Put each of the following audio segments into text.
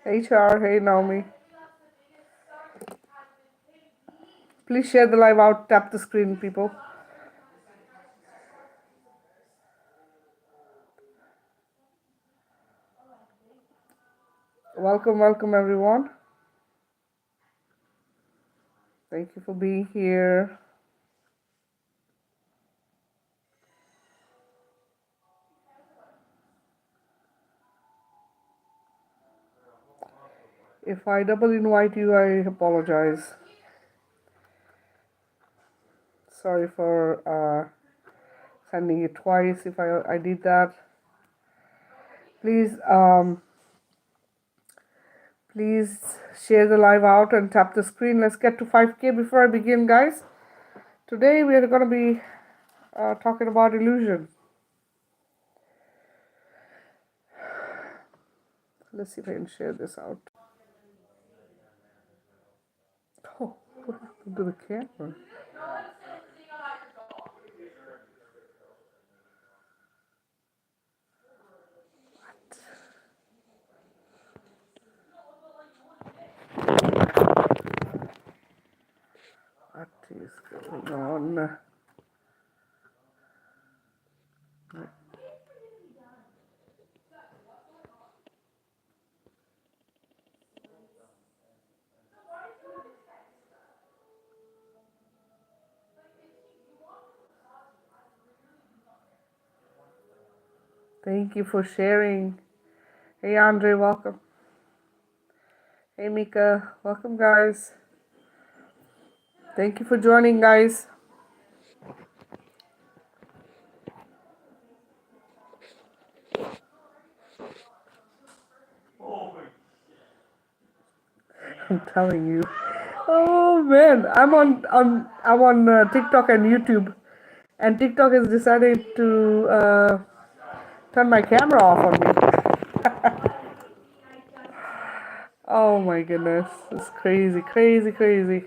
Hey Char, hey Naomi. Please share the live out, tap the screen, people. Welcome everyone. Thank you for being here. If I double invite you, I apologize. Sorry for sending it twice if I did that. Please please share the live out and tap the screen. Let's get to 5K before I begin, guys. Today we are going to be talking about illusion. Let's see if I can share this out. Oh, what happened to the camera? What is going on? Thank you for sharing. Hey Andre, welcome. Hey Mika, welcome guys. Thank you for joining, guys. I'm telling you. Oh man, I'm on TikTok and YouTube, and TikTok has decided to turn my camera off on me. Oh my goodness, it's crazy, crazy, crazy.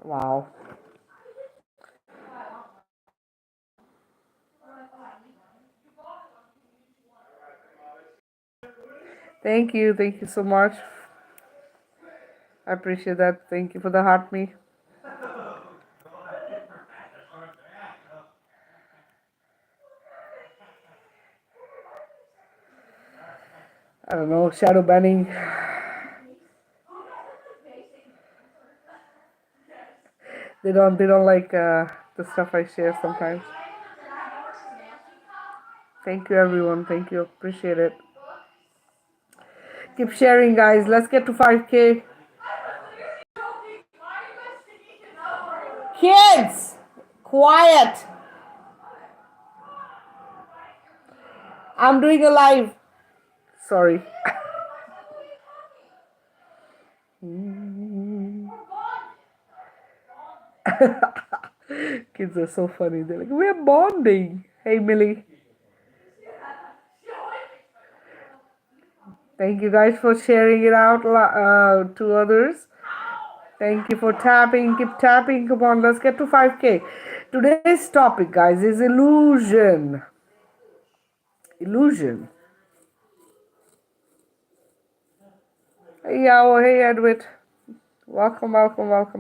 Wow. Thank you so much. I appreciate that. Thank you for the heart me. I don't know, shadow banning. They don't like the stuff I share sometimes. Thank you everyone. Thank you. Appreciate it. Keep sharing, guys. Let's get to 5K. Kids, quiet. I'm doing a live. Sorry. Kids are so funny. They're like, we're bonding. Hey, Millie. Thank you guys for sharing it out to others. Thank you for tapping. Keep tapping. Come on, let's get to 5K. Today's topic, guys, is illusion. Illusion. Hey, Yao. Hey, Edward. Welcome,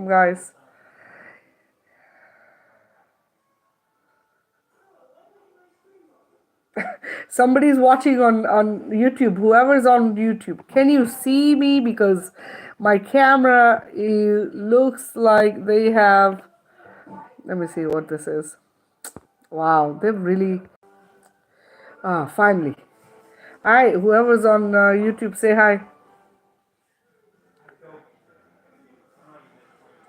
guys. Somebody's watching on YouTube. Whoever's on YouTube, can you see me? Because my camera, it looks like they have. Let me see what this is. Wow, they've really. Finally. Hi, whoever's on YouTube, say hi.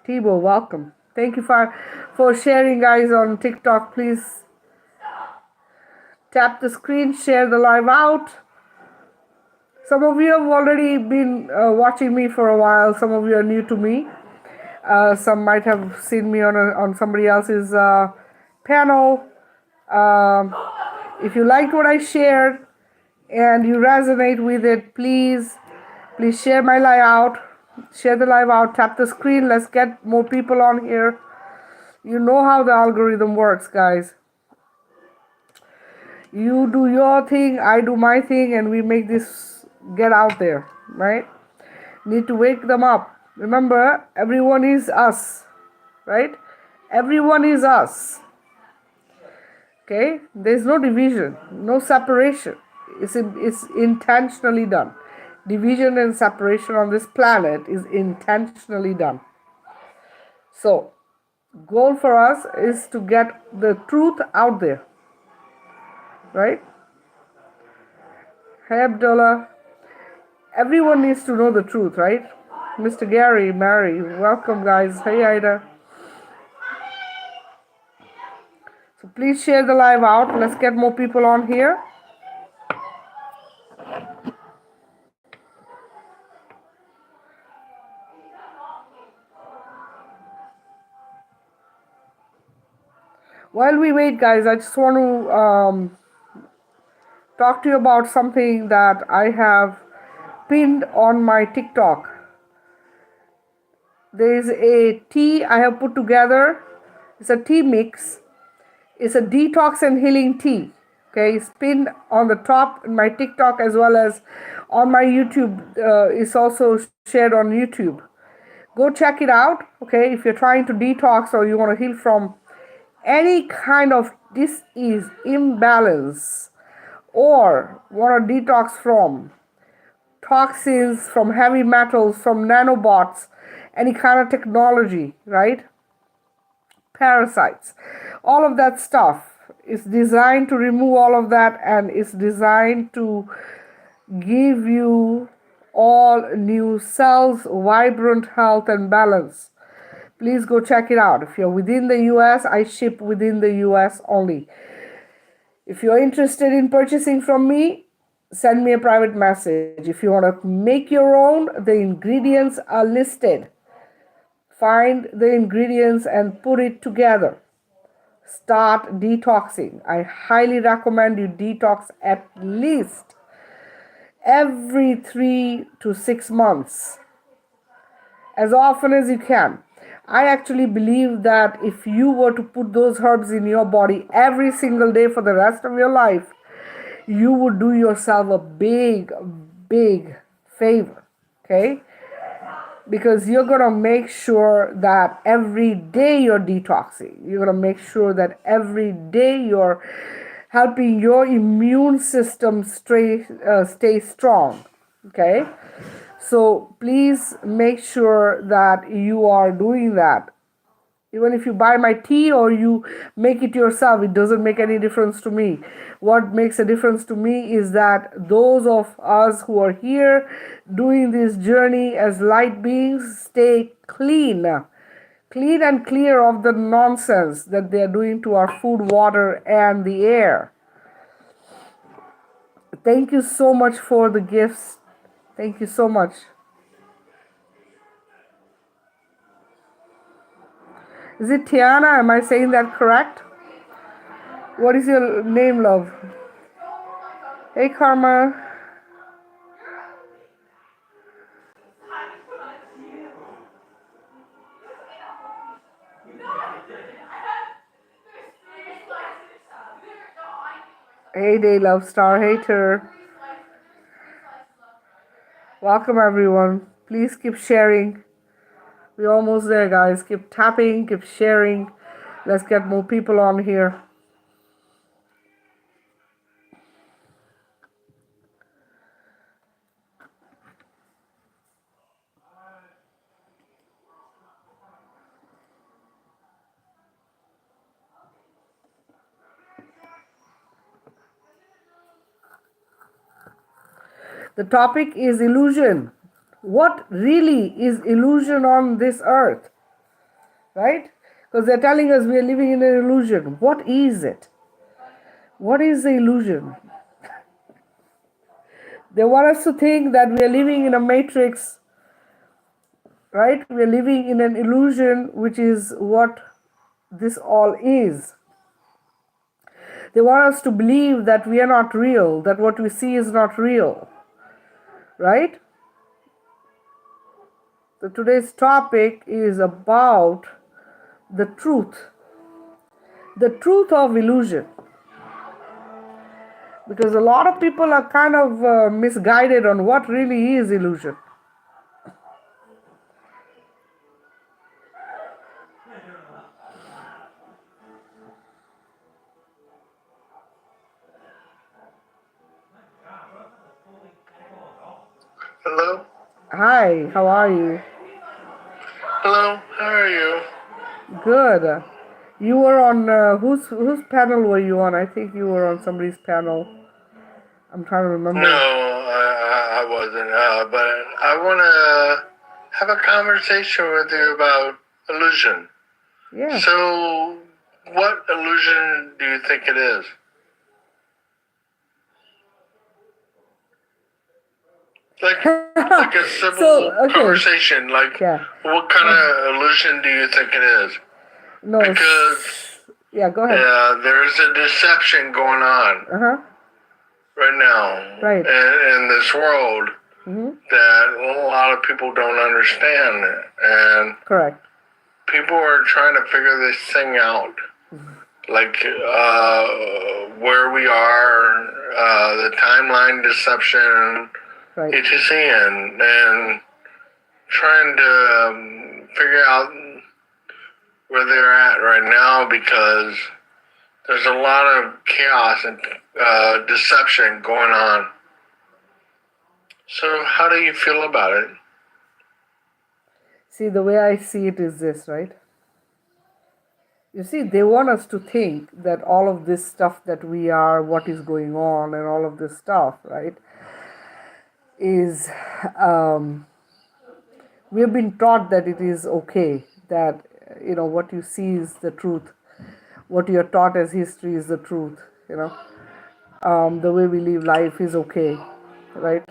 Tibo, welcome. Thank you for sharing, guys, on TikTok. Please tap the screen, share the live out. Some of you have already been watching me for a while. Some of you are new to me. Some might have seen me on somebody else's panel. If you liked what I shared and you resonate with it, please share my live out. Share the live out, tap the screen. Let's get more people on here. You know how the algorithm works, guys. You do your thing, I do my thing, and we make this get out there, right? Need to wake them up. Remember, everyone is us, right? Everyone is us. Okay? There's no division, no separation. It's intentionally done. Division and separation on this planet is intentionally done. So, goal for us is to get the truth out there, right? Hey Abdullah, everyone needs to know the truth, right? Mr. Gary, Mary, welcome guys. Hey Ida. So please share the live out. Let's get more people on here. While we wait, guys, I just want to talk to you about something that I have pinned on my TikTok. There is a tea I have put together. It's a tea mix. It's a detox and healing tea. Okay, it's pinned on the top in my TikTok as well as on my YouTube. It's also shared on YouTube. Go check it out. Okay, if you're trying to detox or you want to heal from any kind of disease, imbalance, or want to detox from toxins, from heavy metals, from nanobots, any kind of technology, right? Parasites, all of that stuff is designed to remove all of that, and it's designed to give you all new cells, vibrant health and balance. Please go check it out. If you're within the US, I ship within the US only. If you're interested in purchasing from me, send me a private message. If you want to make your own, the ingredients are listed. Find the ingredients and put it together. Start detoxing. I highly recommend you detox at least every 3 to 6 months, as often as you can. I actually believe that if you were to put those herbs in your body every single day for the rest of your life, you would do yourself a big, big favor. Okay? Because you're going to make sure that every day you're detoxing. You're going to make sure that every day you're helping your immune system stay strong. Okay? So please make sure that you are doing that. Even if you buy my tea or you make it yourself, it doesn't make any difference to me. What makes a difference to me is that those of us who are here doing this journey as light beings stay clean and clear of the nonsense that they are doing to our food, water, and the air. Thank you so much for the gifts. Thank you so much. Is it Tiana? Am I saying that correct? What is your name, love? Hey, Karma. Hey, Day Love Star Hater. Welcome, everyone. Please keep sharing. We're almost there, guys. Keep tapping, keep sharing. Let's get more people on here. The topic is illusion. What really is illusion on this earth? Right? Because they're telling us we are living in an illusion. What is it? What is the illusion? They want us to think that we are living in a matrix, right? We are living in an illusion, which is what this all is. They want us to believe that we are not real, that what we see is not real, right? So today's topic is about the truth of illusion. Because a lot of people are kind of misguided on what really is illusion. Hello? Hi, how are you? Hello, how are you? Good. You were on whose panel were you on? I think you were on somebody's panel. I'm trying to No, remember. I wasn't, but I want to have a conversation with you about illusion. Yeah. So, what illusion do you think it is? Like a civil So, okay. conversation, Yeah. what kind of illusion do you think it is? No. Because Yeah, go ahead. there's a deception going on Uh-huh. right now Right. in this world Mm-hmm. that a lot of people don't understand. And Correct. people are trying to figure this thing out. Like where we are, the timeline deception, Right. etc. And trying to figure out where they're at right now because there's a lot of chaos and deception going on. So how do you feel about it? See, the way I see it is this, right? You see, they want us to think that all of this stuff that we are, what is going on, and all of this stuff, right, is we have been taught that it is okay, that, what you see is the truth, what you are taught as history is the truth, the way we live life is okay, right?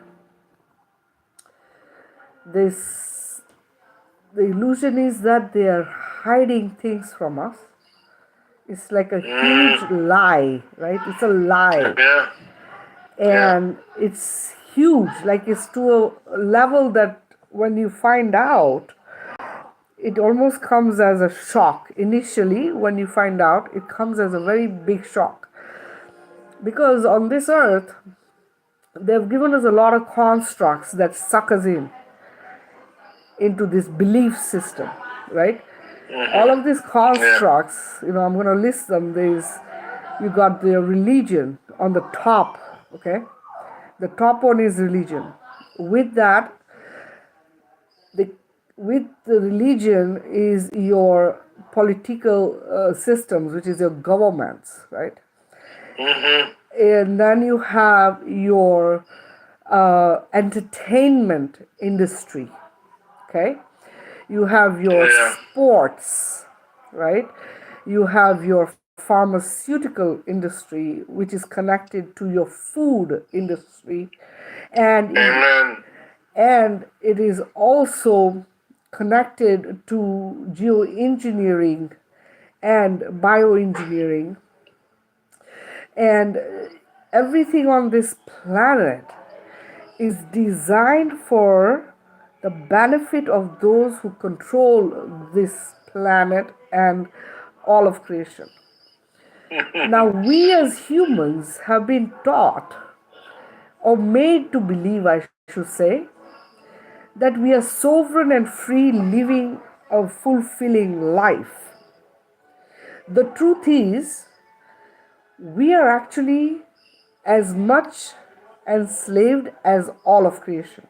This The illusion is that they are hiding things from us. It's like a huge lie, right? It's a lie. Yeah. And it's huge, like it's to a level that when you find out, it almost comes as a shock. Initially, when you find out, it comes as a very big shock. Because on this earth, they've given us a lot of constructs that suck us into this belief system, right? All of these constructs, I'm going to list them. You got the religion on the top, okay? The top one is religion. With that, with the religion is your political systems, which is your governments, right? And then you have your entertainment industry, okay? You have your sports, right? You have your pharmaceutical industry, which is connected to your food industry, and it is also connected to geoengineering and bioengineering, and everything on this planet is designed for the benefit of those who control this planet and all of creation. Now, we as humans have been taught or made to believe, I should say, that we are sovereign and free, living a fulfilling life. The truth is, we are actually as much enslaved as all of creation.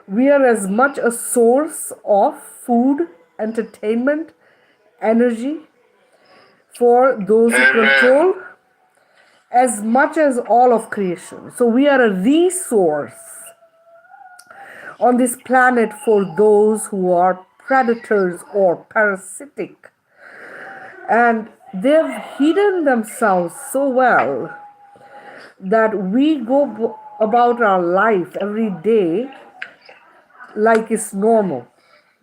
We are as much a source of food, entertainment, energy for those who control as much as all of creation. So we are a resource on this planet for those who are predators or parasitic. And they've hidden themselves so well that we go about our life every day like it's normal,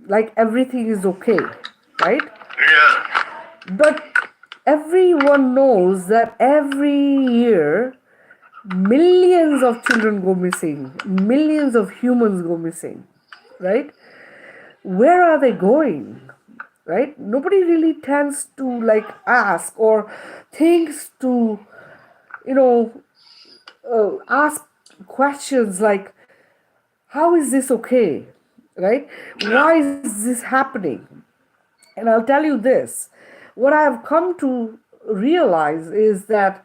like everything is okay, right? Yeah. But everyone knows that every year millions of children go missing, millions of humans go missing, right? where are they going? Right? Nobody really tends to like ask or thinks to, you know, ask questions like, how is this okay? Right? Yeah. Why is this happening? And I'll tell you this, what I've come to realize is that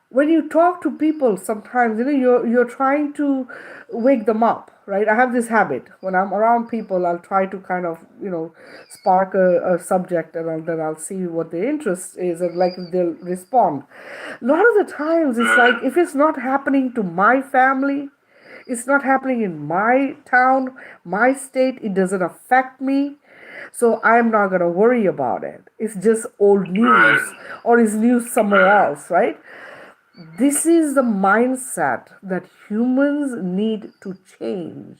when you talk to people, sometimes you're trying to wake them up, right? I have this habit when I'm around people, I'll try to kind of spark a subject, and then I'll see what their interest is, and like if they'll respond. A lot of the times it's like, if it's not happening to my family, it's not happening in my town, my state, it doesn't affect me, so I'm not going to worry about it. It's just old news, Right. or it's news somewhere Right. else, right? This is the mindset that humans need to change,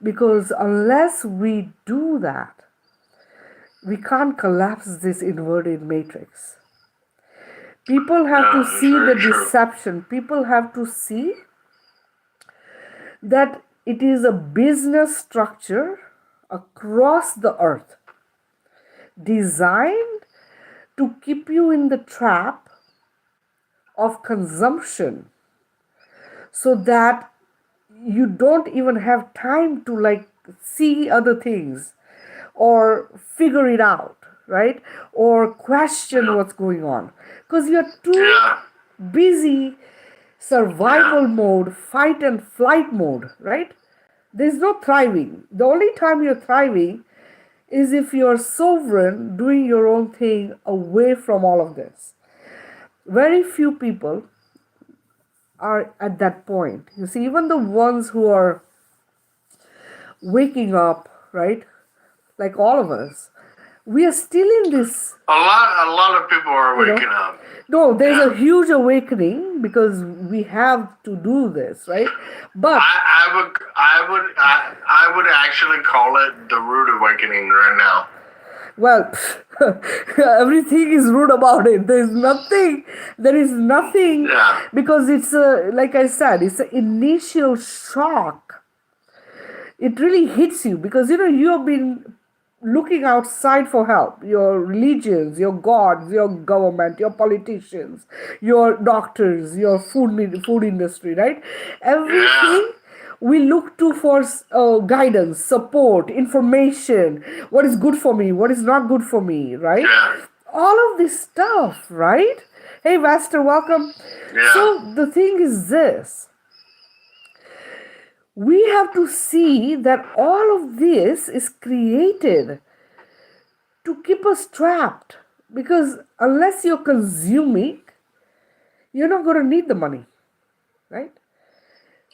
because unless we do that, we can't collapse this inverted matrix. People have to Yeah, it's see the very true. deception. People have to see that it is a business structure across the earth designed to keep you in the trap of consumption, so that you don't even have time to like see other things or figure it out, right? Or question Yeah. what's going on, because you're too Yeah. busy Yeah. survival mode, fight and flight mode, right? There's no thriving. The only time you're thriving is if you're sovereign, doing your own thing away from all of this. Very few people are at that point. You see, even the ones who are waking up, right? Like all of us, we are still in this, A lot of people are you know. waking up. No, there's a Yeah. huge awakening because we have to do this, right? But I would actually call it the rude awakening right now. well, everything is rude about it. There is nothing, Yeah. because it's a, like I said, it's an initial shock. It really hits you because you have been looking outside for help. Your religions, your gods, your government, your politicians, your doctors, your food industry, right? Yeah. Everything we look to for guidance, support, information, what is good for me, what is not good for me, right? Yeah. All of this stuff, right? Hey, Master, welcome. Yeah. So the thing is this, we have to see that all of this is created to keep us trapped, because unless you're consuming, you're not going to need the money, right?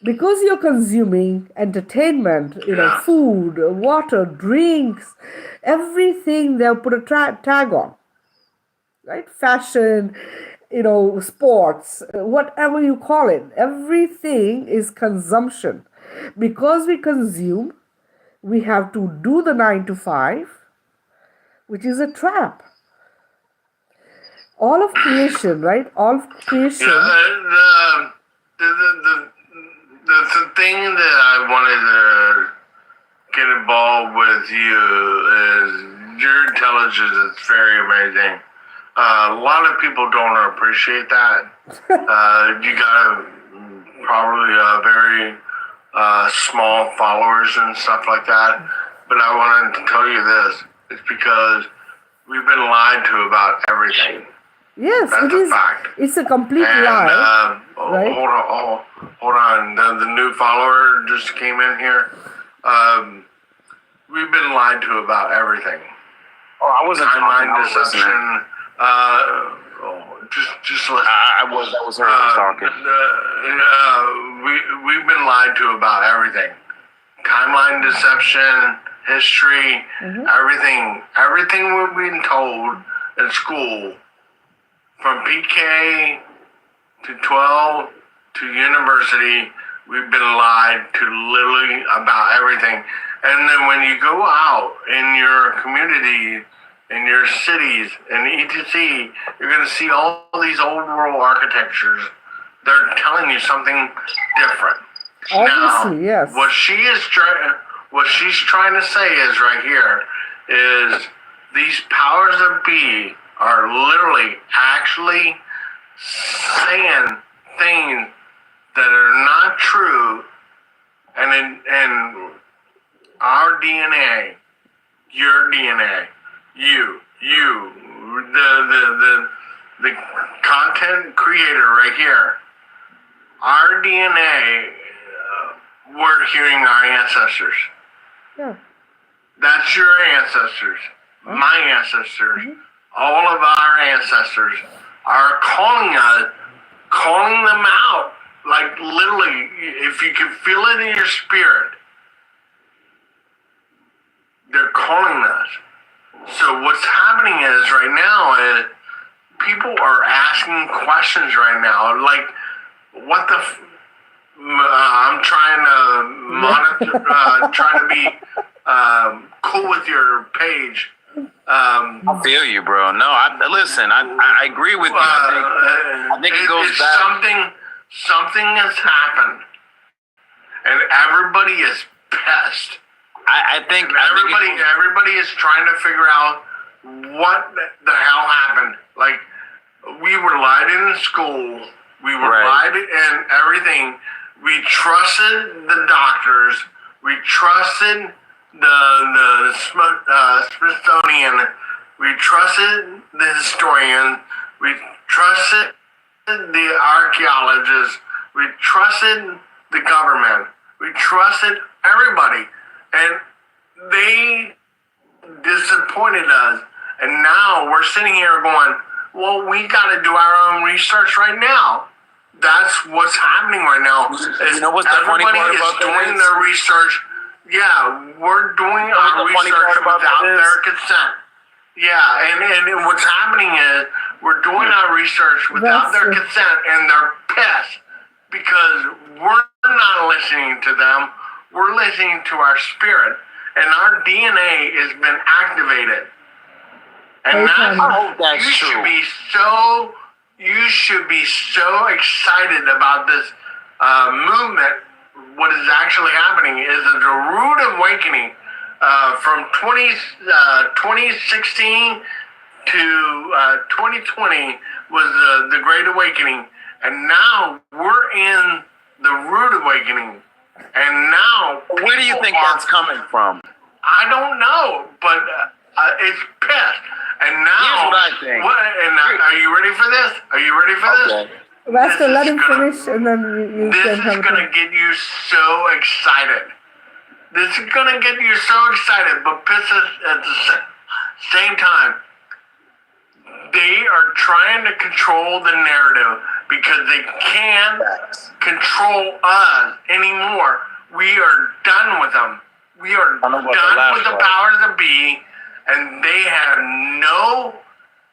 Because you're consuming entertainment, Yeah. food, water, drinks, everything they'll put a tag on, right? Fashion, sports, whatever you call it, everything is consumption. Because we consume, we have to do the 9 to 5, which is a trap. All of creation, right? All of Yeah. creation. The thing that I wanted to get involved with you is your intelligence is very amazing. A lot of people don't appreciate that. You got probably very small followers and stuff like that. But I wanted to tell you this. It's because we've been lied to about everything. Yes, it That's a is. fact. It's a complete And lie, right? hold on. The new follower just came in here. We've been lied to about everything. Oh, I wasn't talking. Timeline I was deception. listening. Just listen. I was her who was talking. We've been lied to about everything. Timeline deception, history, everything we've been told in school, from PK to 12 to university, we've been lied to literally about everything. And then when you go out in your community, in your cities, in ETC, you're going to see all these old world architectures. They're telling you something different. Obviously, Now, yes. what she's trying to say is right here is these powers that be are literally actually saying things that are not true, and our DNA, your DNA, the content creator right here, our DNA, we're hearing our ancestors. Yeah. That's your ancestors, my ancestors, all of our ancestors are calling them out. Like literally, if you can feel it in your spirit, they're calling us. So what's happening is right now is people are asking questions right now. Like, what the? I'm trying to monitor, trying to be cool with your page. I feel you, bro. No, I agree with you. I think it goes back. Something has happened, and everybody is pissed. I think everybody is trying to figure out what the hell happened. Like, we were lied in school. We were lied in everything. We trusted the doctors. We trusted the Smithsonian. We trusted the historians. We trusted the archaeologists. We trusted the government. We trusted everybody. And they disappointed us. And now we're sitting here going, well, we got to do our own research right now. That's what's happening right now. You know what's the funny part about that? Everybody is doing their research. Yeah, we're doing our research without their consent. Yeah, and what's happening is we're doing our research without their consent, and they're pissed because we're not listening to them. We're listening to our spirit, and our DNA has been activated. And that's true. You should be so excited about this movement. What is actually happening is a rude awakening from 2016 to 2020 was the Great Awakening, and now we're in the rude awakening. And now, where do you think that's coming from? I don't know, but it's pissed. And now, here's what I think. Are you ready for this? Are you ready for this? Master, let him finish, and then you can have This is gonna get you so excited. This is gonna get you so excited, but piss us at the same time. They are trying to control the narrative because they can't control us anymore. We are done with them. We are done with the powers that be, and they have no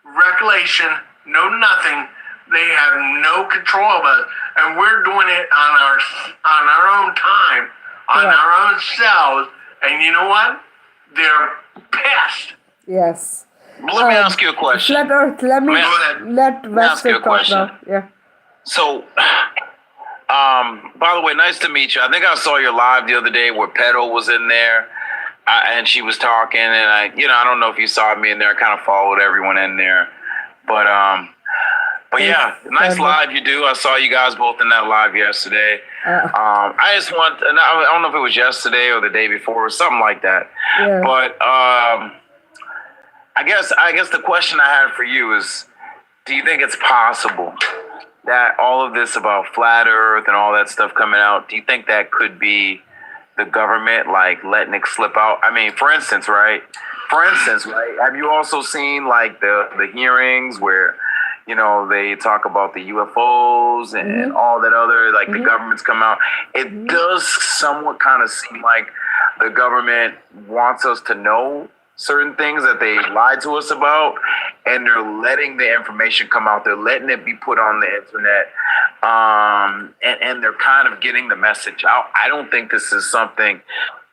recollection, no nothing. They have no control of us, and we're doing it on our own time, on our own selves. And you know what? They're pissed. Yes. Let me ask you a question. Let Vester talk now. Yeah. So, by the way, nice to meet you. I think I saw your live the other day where Petal was in there, and she was talking, and I don't know if you saw me in there. I kind of followed everyone in there, but yeah, nice live you do. I saw you guys both in that live yesterday. I just want, and I don't know if it was yesterday or the day before or something like that, but I guess the question I had for you is, do you think it's possible that all of this about flat Earth and all that stuff coming out, do you think that could be the government like letting it slip out? I mean, for instance, right? Have you also seen like the hearings where, they talk about the UFOs and all that other, like the government's come out? It does somewhat kind of seem like the government wants us to know certain things that they lied to us about, and they're letting the information come out. They're letting it be put on the internet, and they're kind of getting the message out. I don't think this is something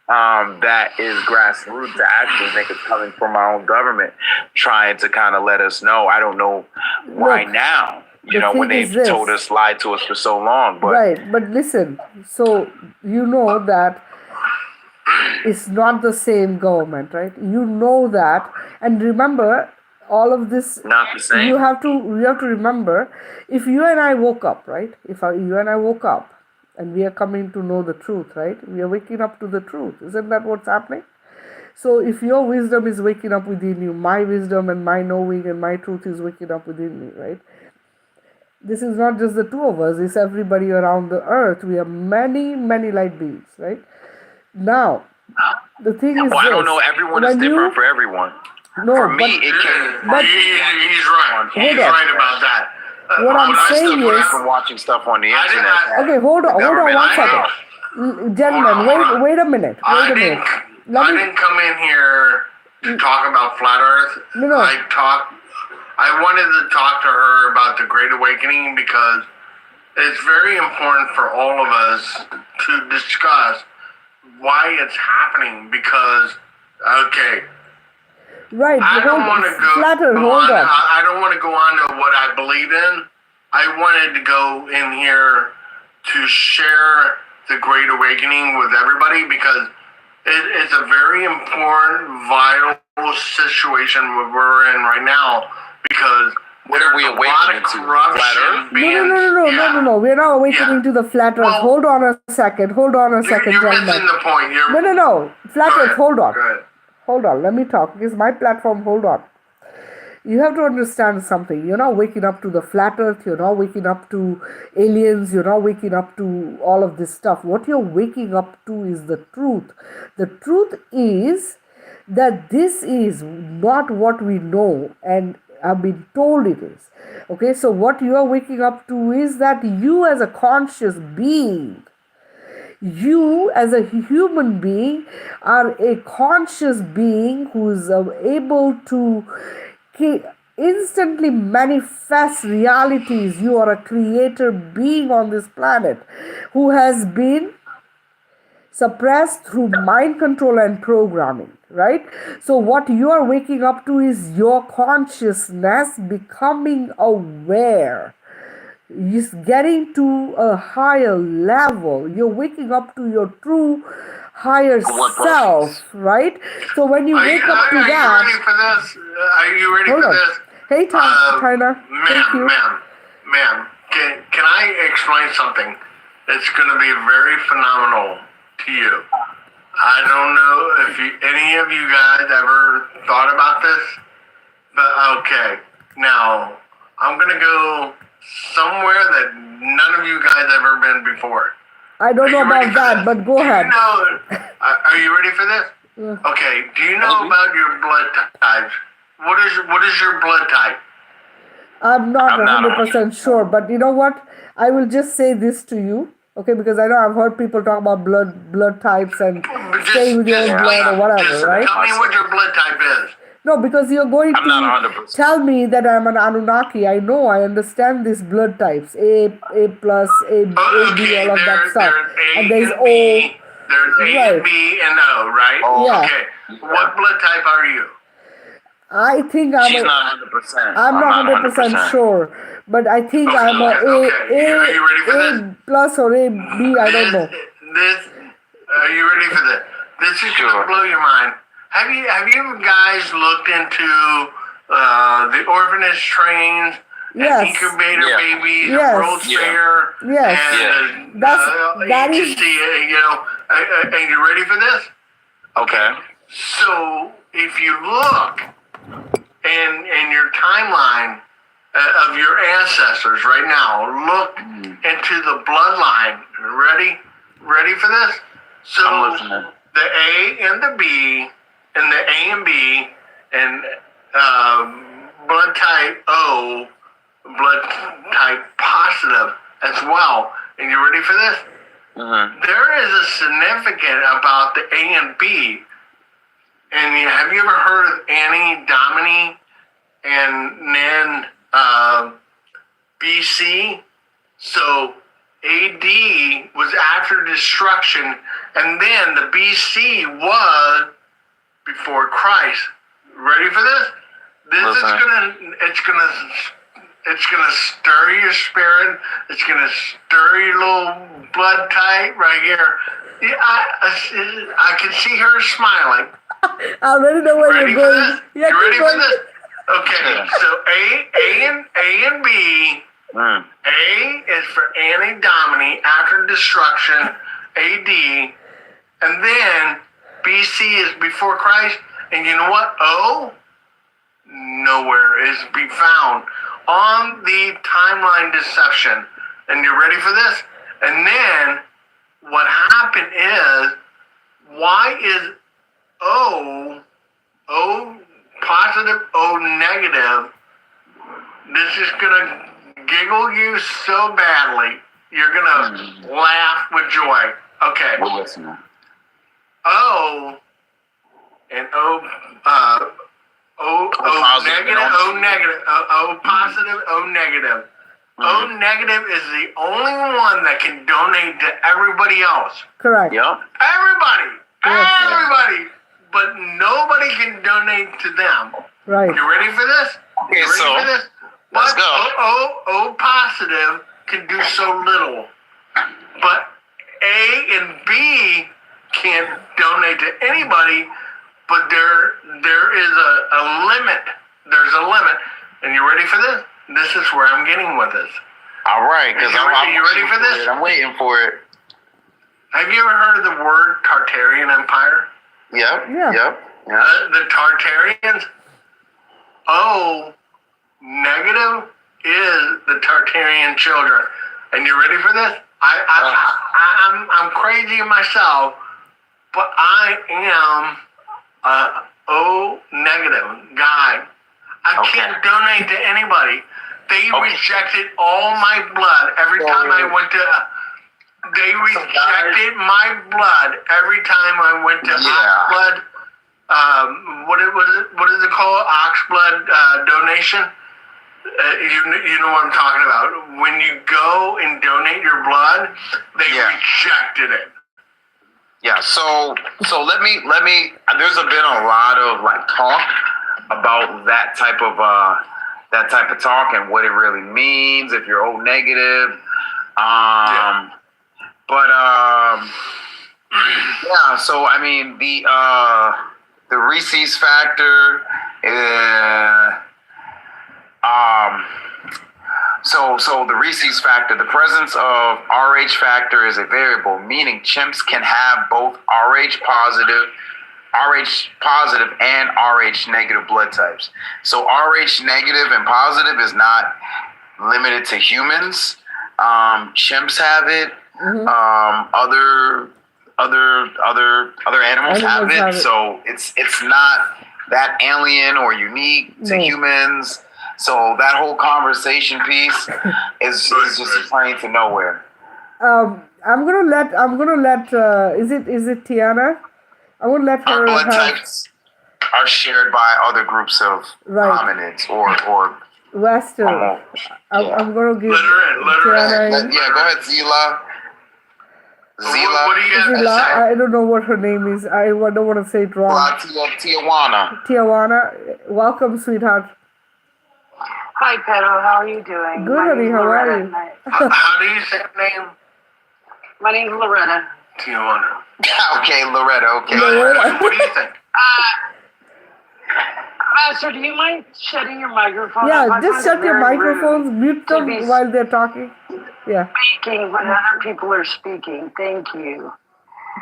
that is grassroots. I actually think it's coming from our own government trying to kind of let us know. I don't know why now, when they've told us, lied to us for so long. But right, but listen, so that It's not the same government, right? You know that, and remember all of this. Not the same. You have to remember, if you and I woke up, right? You and I woke up, and we are coming to know the truth, right? We are waking up to the truth. Isn't that what's happening? So if your wisdom is waking up within you, my wisdom and my knowing and my truth is waking up within me, right? This is not just the two of us, it's everybody around the earth. We are many, many light beings, right? Now, the thing is Well, I don't this, know. Everyone is when different you, for everyone. no, For me, but, it came. but He's right. He's Hold on. right about that. What I'm when I saying when is, I- From watching stuff on the I didn't- internet. I- okay, hold on government, one I second. Gentlemen, Hold on. wait a minute, I wait a minute. Let me, didn't come in here to talk about flat Earth. No. I wanted to talk to her about the Great Awakening because it's very important for all of us to discuss why it's happening. Because, okay, right, I don't want to go. Flatter, hold on. I don't want to go on to what I believe in. I wanted to go in here to share the Great Awakening with everybody because it's a very important, vital situation we're in right now. Because What are we there's a lot awakening of to? corruption Flat Earth? being- No. We're not awakening to the flat earth. Well, hold on a second, You're gentlemen. missing the point. No. Flat Go earth, ahead. hold on. Go ahead. Hold on, let me talk. It's my platform, hold on. You have to understand something. You're not waking up to the flat earth, you're not waking up to aliens, you're not waking up to all of this stuff. What you're waking up to is the truth. The truth is that this is not what we know and have been told it is. Okay, so what you are waking up to is that you, as a conscious being, you as a human being are a conscious being who is able to instantly manifest realities. You are a creator being on this planet who has been suppressed through mind control and programming, right? So what you are waking up to is your consciousness becoming aware, is getting to a higher level. You're waking up to your true higher self, right? So when you wake up to Are that, you ready for this? Are you ready hold for on. this? Hey, Tina, thank you. Ma'am, can I explain something? It's going to be very phenomenal to you. I don't know if any of you guys ever thought about this, but okay. Now, I'm going to go somewhere that none of you guys ever been before. I don't know about that, but go ahead. Do you know, are you ready for this? Okay. Do you know about your blood types? What is your blood type? I'm not I'm not 100% sure, but you know what? I will just say this to you, okay? Because I know I've heard people talk about blood types and staying with your own blood or whatever, just right? Tell me what your blood type is. No, because you're going I'm not to 100%. tell me that I'm an Anunnaki. I know, I understand these blood types, A plus, A B, all of that stuff, and there's O. There's A Right. and B and O, right? Yeah. Okay. What blood type are you? I think She's not 100%. I'm not 100% sure, but I think I'm a Okay. Are you ready for A plus or A B. I don't know. Are you ready for this? This is Sure. gonna blow your mind. Have you guys looked into the orphanage trains, Yes. and incubator Yeah. babies, Yes. and World's Yeah. Fair, Yes. and That is- HC, and you ready for this? Okay. So if you look in your timeline of your ancestors right now, look into the bloodline. Ready for this? So I'm listening. the A and the B, and the A and B, and blood type O, blood type positive as well. And you ready for this? Mm-hmm. There is a significant about the A and B. And have you ever heard of Annie Domini and then BC? So AD was after destruction, and then the BC was before Christ. Ready for this? This is Listen. It's gonna stir your spirit. It's gonna stir your little blood type right here. Yeah, I can see her smiling. I already know where Ready you're for going. this? Yeah, You ready keep for going. this? Okay, so A and B. A is for Annie Domini, after destruction, AD, and then BC is before Christ. And you know what? O nowhere is to be found on the timeline deception. And you ready for this? And then what happened is, why is O positive, O negative? This is gonna giggle you so badly. You're gonna laugh with joy. Okay. We're listening. O and O negative, O positive, O negative. O negative is the only one that can donate to everybody else. Correct. Yep. Everybody. Yes. Everybody. But nobody can donate to them. Right. You ready for this? Okay, You ready so for this? let's But go. O positive can do so little. But A and B can't donate to anybody, but there is a limit. There's a limit. And you ready for this? This is where I'm getting with this. All right, because You ready for this? I'm waiting for it. Have you ever heard of the word Tartarian Empire? Yep. Yeah. Yep. Yeah. The Tartarians. O negative is the Tartarian children. And you ready for this? I'm crazy myself, but I am a O negative guy. I can't donate to anybody. They rejected all my blood every time I went to. They rejected my blood every time I went to ox blood. What is it called? Ox blood donation. You know what I'm talking about. When you go and donate your blood, they rejected it. Yeah. So let me. There's been a lot of like talk about that type of talk and what it really means if you're O negative. But yeah. So I mean the Reese's factor. So the Reese's factor, the presence of Rh factor is a variable, meaning chimps can have both Rh positive and Rh negative blood types. So Rh negative and positive is not limited to humans. Chimps have it. Other animals have it. So it's not that alien or unique to humans. So that whole conversation piece is just a plane to nowhere. I'm gonna let is it Tiana? I'm gonna let her. Our blood types are shared by other groups of hominids or Western. I'm gonna give Tiana. Yeah, go ahead, Zila. What do you have to say? I don't know what her name is. I don't want to say it wrong. Tijuana. Welcome, sweetheart. Hi, Pedro. How are you doing? Good, honey. How are you? How do you say your name? My name's Loretta. Tijuana. Okay, Loretta. Okay. What do you think? Sir, do you mind shutting your microphone? Yeah, just shut your microphones, mute them while they're talking. Yeah. Speaking when other people are speaking. Thank you.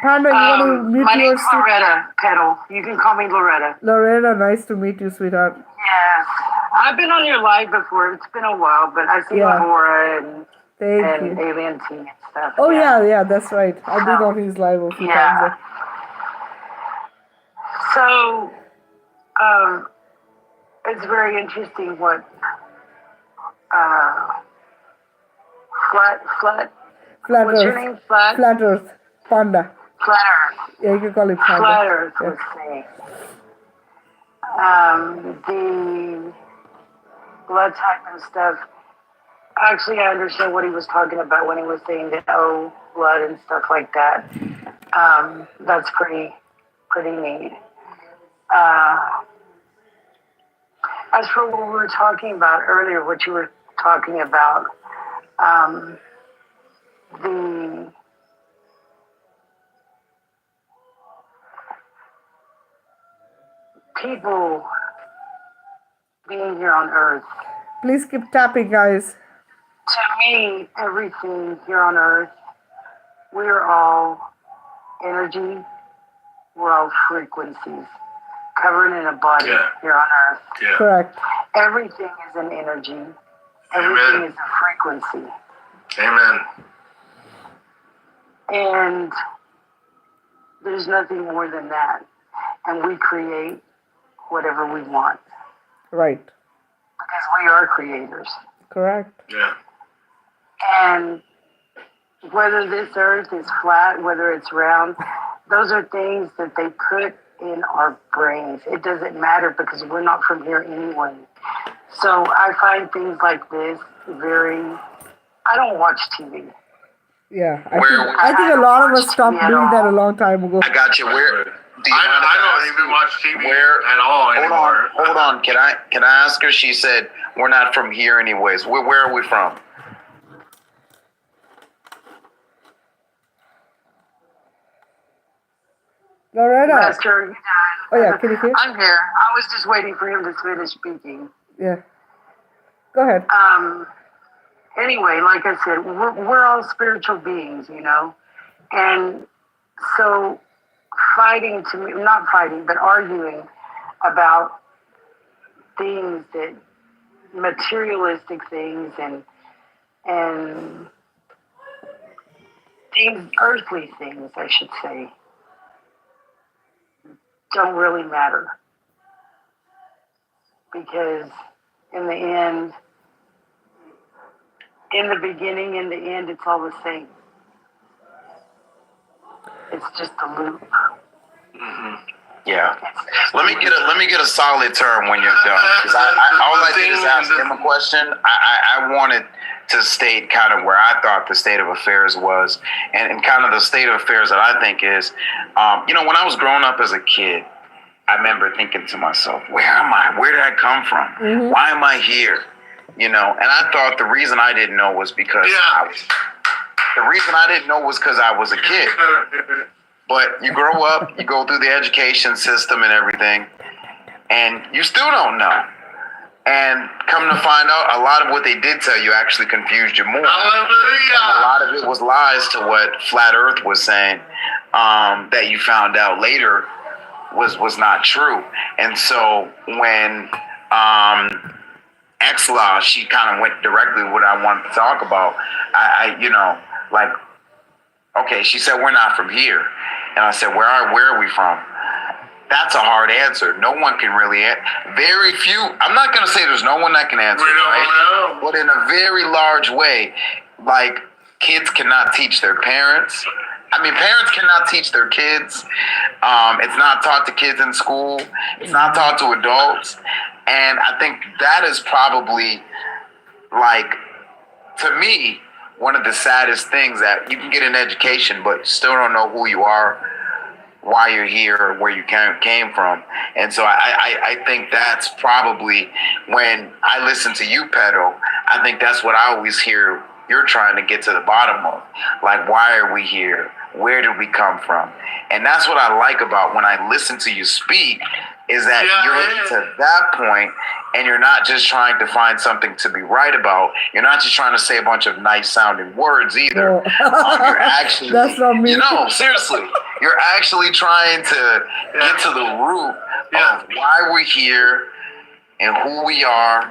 Panda, you want to mute my yours name's Loretta, Pedro. You can call me Loretta. Loretta, nice to meet you, sweetheart. Yeah. I've been on your live before. It's been a while, but I see Lahora and Alien Tea and stuff. Oh, yeah, that's right. I've been on his live a few times. So, it's very interesting what Flat what's your name? Flat Earth. Panda. Flat Earth. Yeah, you can call it Panda. Flat Earth was saying. The blood type and stuff. Actually, I understand what he was talking about when he was saying the O blood and stuff like that. That's pretty neat. As for what we were talking about earlier, what you were talking about the people being here on Earth. Please keep tapping, guys. To me, everything here on Earth, we're all energy, we're all frequencies covered in a body here on Earth. Yeah. Correct. Everything is an energy. Everything is a frequency. Amen. And there's nothing more than that. And we create whatever we want. Right. Because we are creators. Correct. Yeah. And whether this earth is flat, whether it's round, those are things that they put in our brains. It doesn't matter because we're not from here anyway. So I find things like this very, I don't watch TV. Yeah. Where- I think a lot of us stopped doing that a long time ago. I got you. Where? Do you mind if I ask don't even you watch TV where- at all anymore. Hold on. Can I ask her? She said we're not from here, anyways. Where are we from? Loretta. Master, you done. Oh yeah, can you hear? I'm here. I was just waiting for him to finish speaking. Yeah. Go ahead. Anyway, like I said, we're all spiritual beings, you know? And so fighting to me, not fighting, but arguing about things that, materialistic things and things, earthly things, I should say, don't really matter. Because in the end, in the beginning, in the end, it's all the same. It's just a loop. Yeah. Let me get a solid term when you're done. Because all I did is ask him a question. I wanted to state kind of where I thought the state of affairs was, and kind of the state of affairs that I think is, when I was growing up as a kid, I remember thinking to myself, where am I? Where did I come from? Mm-hmm. Why am I here? And I thought the reason I didn't know was because I was a kid. But you grow up, you go through the education system and everything, and you still don't know. And come to find out, a lot of what they did tell you actually confused you more. Hallelujah. And a lot of it was lies to what Flat Earth was saying, that you found out later was not true. And so when X-Law, she kind of went directly what I wanted to talk about. Okay, she said, we're not from here. And I said, where are we from? That's a hard answer. No one can really very few. I'm not going to say there's no one that can answer, We don't right? know. But in a very large way, like kids cannot teach their parents. Parents cannot teach their kids. It's not taught to kids in school. It's not taught to adults. And I think that is probably, to me, one of the saddest things, that you can get an education, but still don't know who you are, why you're here, or where you came from. And so I think that's probably, when I listen to you peddle, I think that's what I always hear you're trying to get to the bottom of. Like, why are we here? Where did we come from? And that's what I like about when I listen to you speak, is that you're getting to that point, and you're not just trying to find something to be right about. You're not just trying to say a bunch of nice sounding words either. You're actually, That's not me. Seriously, you're actually trying to get to the root of why we're here and who we are.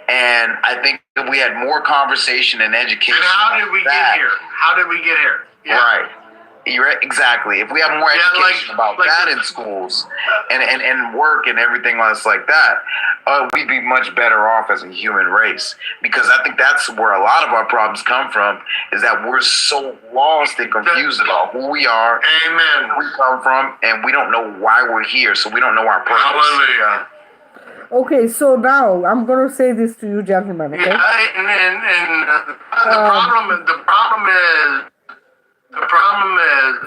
And I think that we had more conversation and education. And how did we get here? How did we get here? Yeah. Right. Exactly. If we have more education about that in schools and work and everything else like that, we'd be much better off as a human race. Because I think that's where a lot of our problems come from, is that we're so lost and confused about who we are, Amen. where we come from, and we don't know why we're here, so we don't know our purpose. Hallelujah. Okay, so now I'm going to say this to you, gentlemen. Okay. Yeah, and the problem is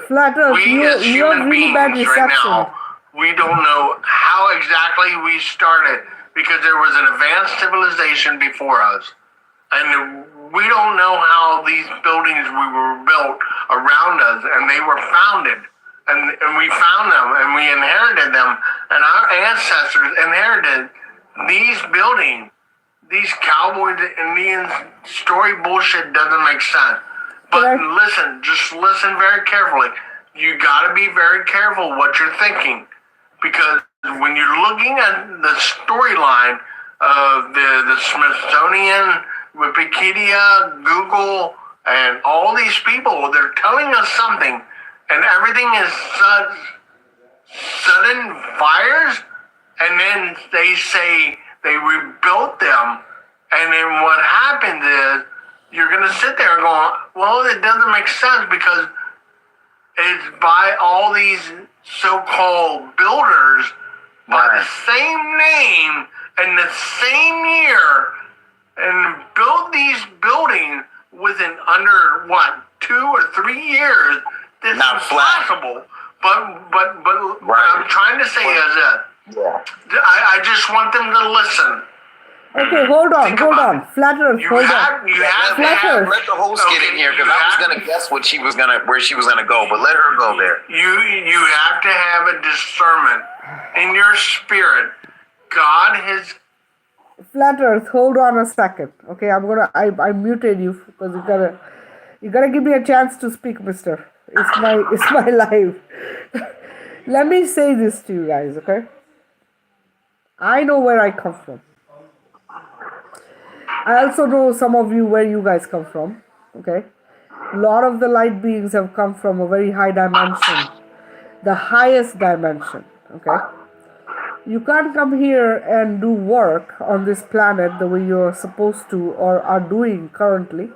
Flat Earth, we as you have human really bad beings right reception. now, we don't know how exactly we started, because there was an advanced civilization before us. And we don't know how these buildings were built around us, and they were founded. And we found them, and we inherited them, and our ancestors inherited these buildings. These cowboys, Indians, story bullshit doesn't make sense. But listen, just listen very carefully. You got to be very careful what you're thinking, because when you're looking at the storyline of the Smithsonian, Wikipedia, Google, and all these people, they're telling us something, and everything is such sudden fires, and then they say they rebuilt them, and then what happens is you're going to sit there going, well, it doesn't make sense because it's by all these so-called builders by the same name and the same year, and build these buildings within under 2 or 3 years. This is possible. But what I'm trying to say is that I just want them to listen. Okay, hold on. Flat Earth, hold on. Let the host get in here, because I was gonna guess where she was gonna go, but let her go there. You have to have a discernment in your spirit. God has. Flat Earth, hold on a second. Okay, I muted you because you gotta give me a chance to speak, mister. It's my life. Let me say this to you guys, okay? I know where I come from. I also know some of you where you guys come from, okay? A lot of the light beings have come from a very high dimension, the highest dimension, okay? You can't come here and do work on this planet the way you're supposed to or are doing currently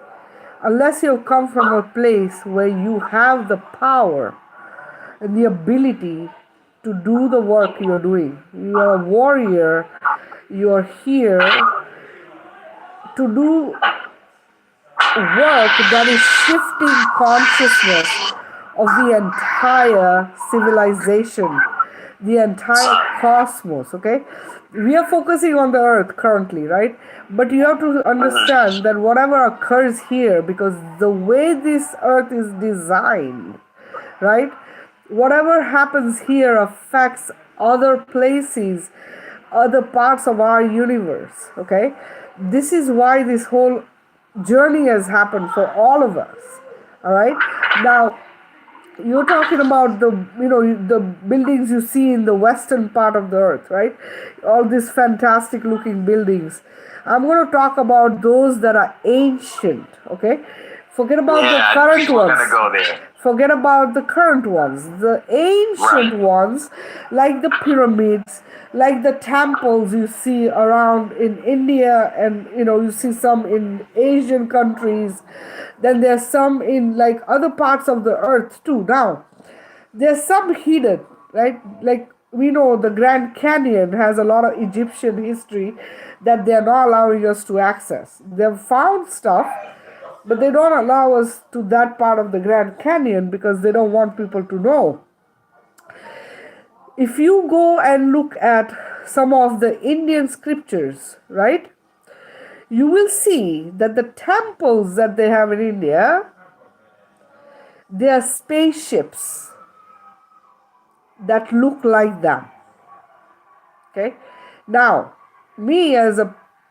unless you come from a place where you have the power and the ability to do the work you're doing. You're a warrior. You're here to do work that is shifting consciousness of the entire civilization, the entire cosmos, okay? We are focusing on the earth currently, right? But you have to understand that whatever occurs here, because the way this earth is designed, right? Whatever happens here affects other places, other parts of our universe, okay? This is why this whole journey has happened for all of us, all right? Now, you're talking about the buildings you see in the western part of the earth, right? All these fantastic looking buildings. I'm going to talk about those that are ancient, okay? Forget about the current ones. Go there. Forget about the current ones. The ancient ones, like the pyramids, like the temples you see around in India, and you see some in Asian countries. Then there's some in like other parts of the earth too. Now, there's some hidden, right? Like we know the Grand Canyon has a lot of Egyptian history that they're not allowing us to access. They've found stuff, but they don't allow us to that part of the Grand Canyon because they don't want people to know. If you go and look at some of the Indian scriptures, right, you will see that the temples that they have in India, they are spaceships that look like them. Okay? Now, me as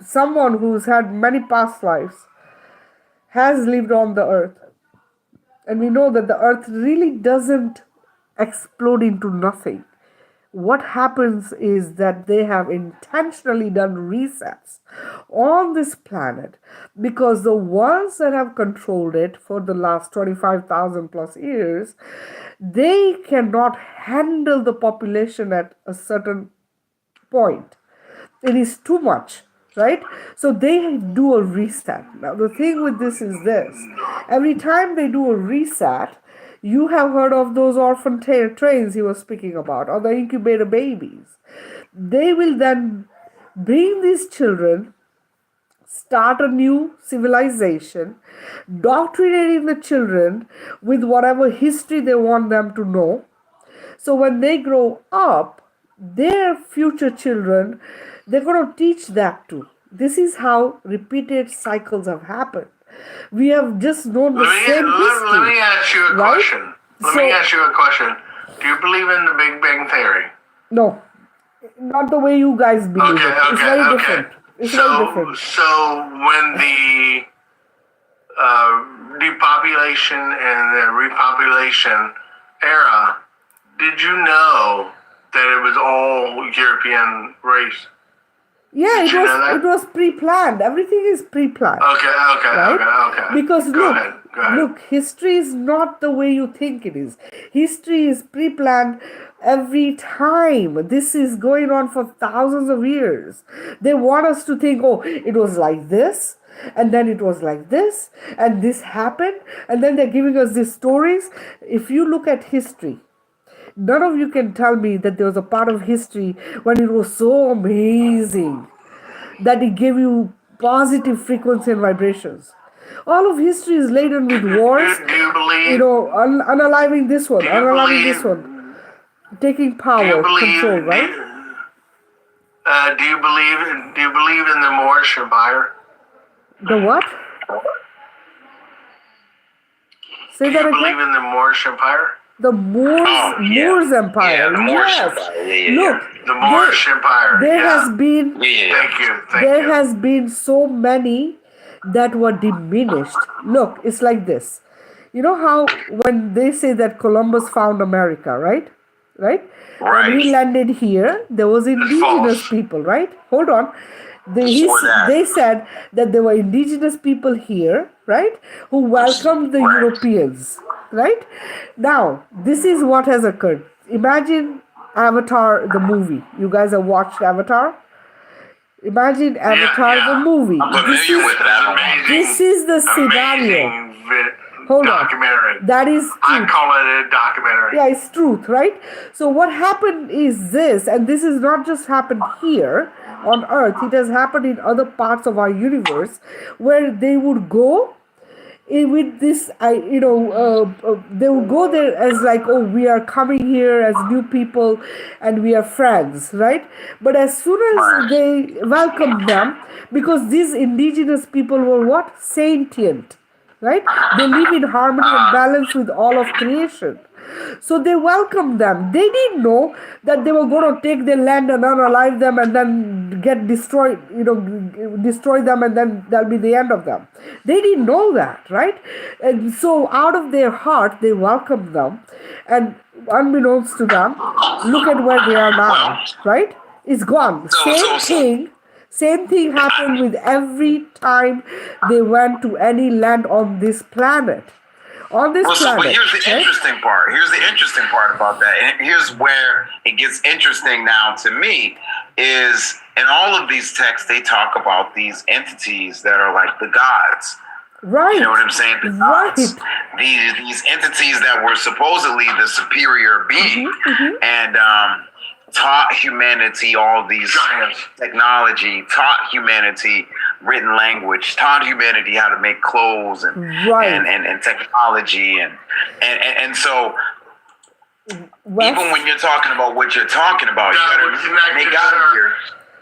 someone who's had many past lives, has lived on the earth, and we know that the earth really doesn't explode into nothing. What happens is that they have intentionally done resets on this planet because the ones that have controlled it for the last 25,000 plus years, they cannot handle the population at a certain point. It is too much, right? So they do a reset. Now, the thing with this is this. Every time they do a reset, you have heard of those orphan trains he was speaking about, or the incubator babies. They will then bring these children, start a new civilization, doctrinating the children with whatever history they want them to know. So when they grow up, their future children, they're going to teach that to. This is how repeated cycles have happened. We have just known the same Let me history, ask you a right? question. Let me So, ask you a question. Do you believe in the Big Bang Theory? no, not the way you guys believe Okay, it. It's okay, very okay. different. It's very different. So when the depopulation and the repopulation era, did you know that it was all European race? Yeah, Did you know that? it was pre-planned. Everything is pre-planned. Okay, Right? okay. Because Go ahead. look, history is not the way you think it is. History is pre-planned every time. This is going on for thousands of years. They want us to think, oh, it was like this, and then it was like this, and this happened, and then they're giving us these stories. If you look at history, none of you can tell me that there was a part of history when it was so amazing that it gave you positive frequency and vibrations. All of history is laden with wars, Do you believe? unaliving this one, Do you unaliving believe? this one, taking Do you power, control, believe? right? Do you believe? Do you believe in the Moorish Empire? The what? Say Do that you believe again? in the Moorish Empire? The Moors, Oh, yeah. Moors Empire. Yeah, the Moorish Yes. Empire. Yeah. Look, The Moorish Empire. there Yeah. has been Yeah. Thank you. there has been so many that were diminished. Look, it's like this. You know how when they say that Columbus found America, right? Right? When he Right. landed here, there was indigenous false. people, right? Hold on. Before that. They said that there were indigenous people here, right? Who welcomed the Right. Europeans, right? Now, this is what has occurred. Imagine Avatar, the movie. You guys have watched Avatar? Imagine Avatar, the movie. I'm familiar with it. I don't know. This is the scenario. Hold on. Documentary. That is I truth. call it a documentary. Yeah, it's truth, right? So what happened is this, and this is not just happened here on Earth. It has happened in other parts of our universe, where they would go with this, they would go there as like, oh, we are coming here as new people, and we are friends, right? But as soon as they welcomed them, because these indigenous people were what? Sentient, right? They live in harmony and balance with all of creation. So they welcomed them. They didn't know that they were going to take their land and unalive them and then get destroyed, destroy them, and then that'll be the end of them. They didn't know that, right? And so out of their heart, they welcomed them. And unbeknownst to them, look at where they are now, right? It's gone. Same thing happened with every time they went to any land on this planet. On this planet. But here's the interesting part. Here's the interesting part about that. And here's where it gets interesting now to me is in all of these texts, they talk about these entities that are like the gods. Right. You know what I'm saying? The gods. These entities that were supposedly the superior being. And taught humanity all these technology, taught humanity written language, taught humanity how to make clothes and technology and so even when you're talking about what you're talking about,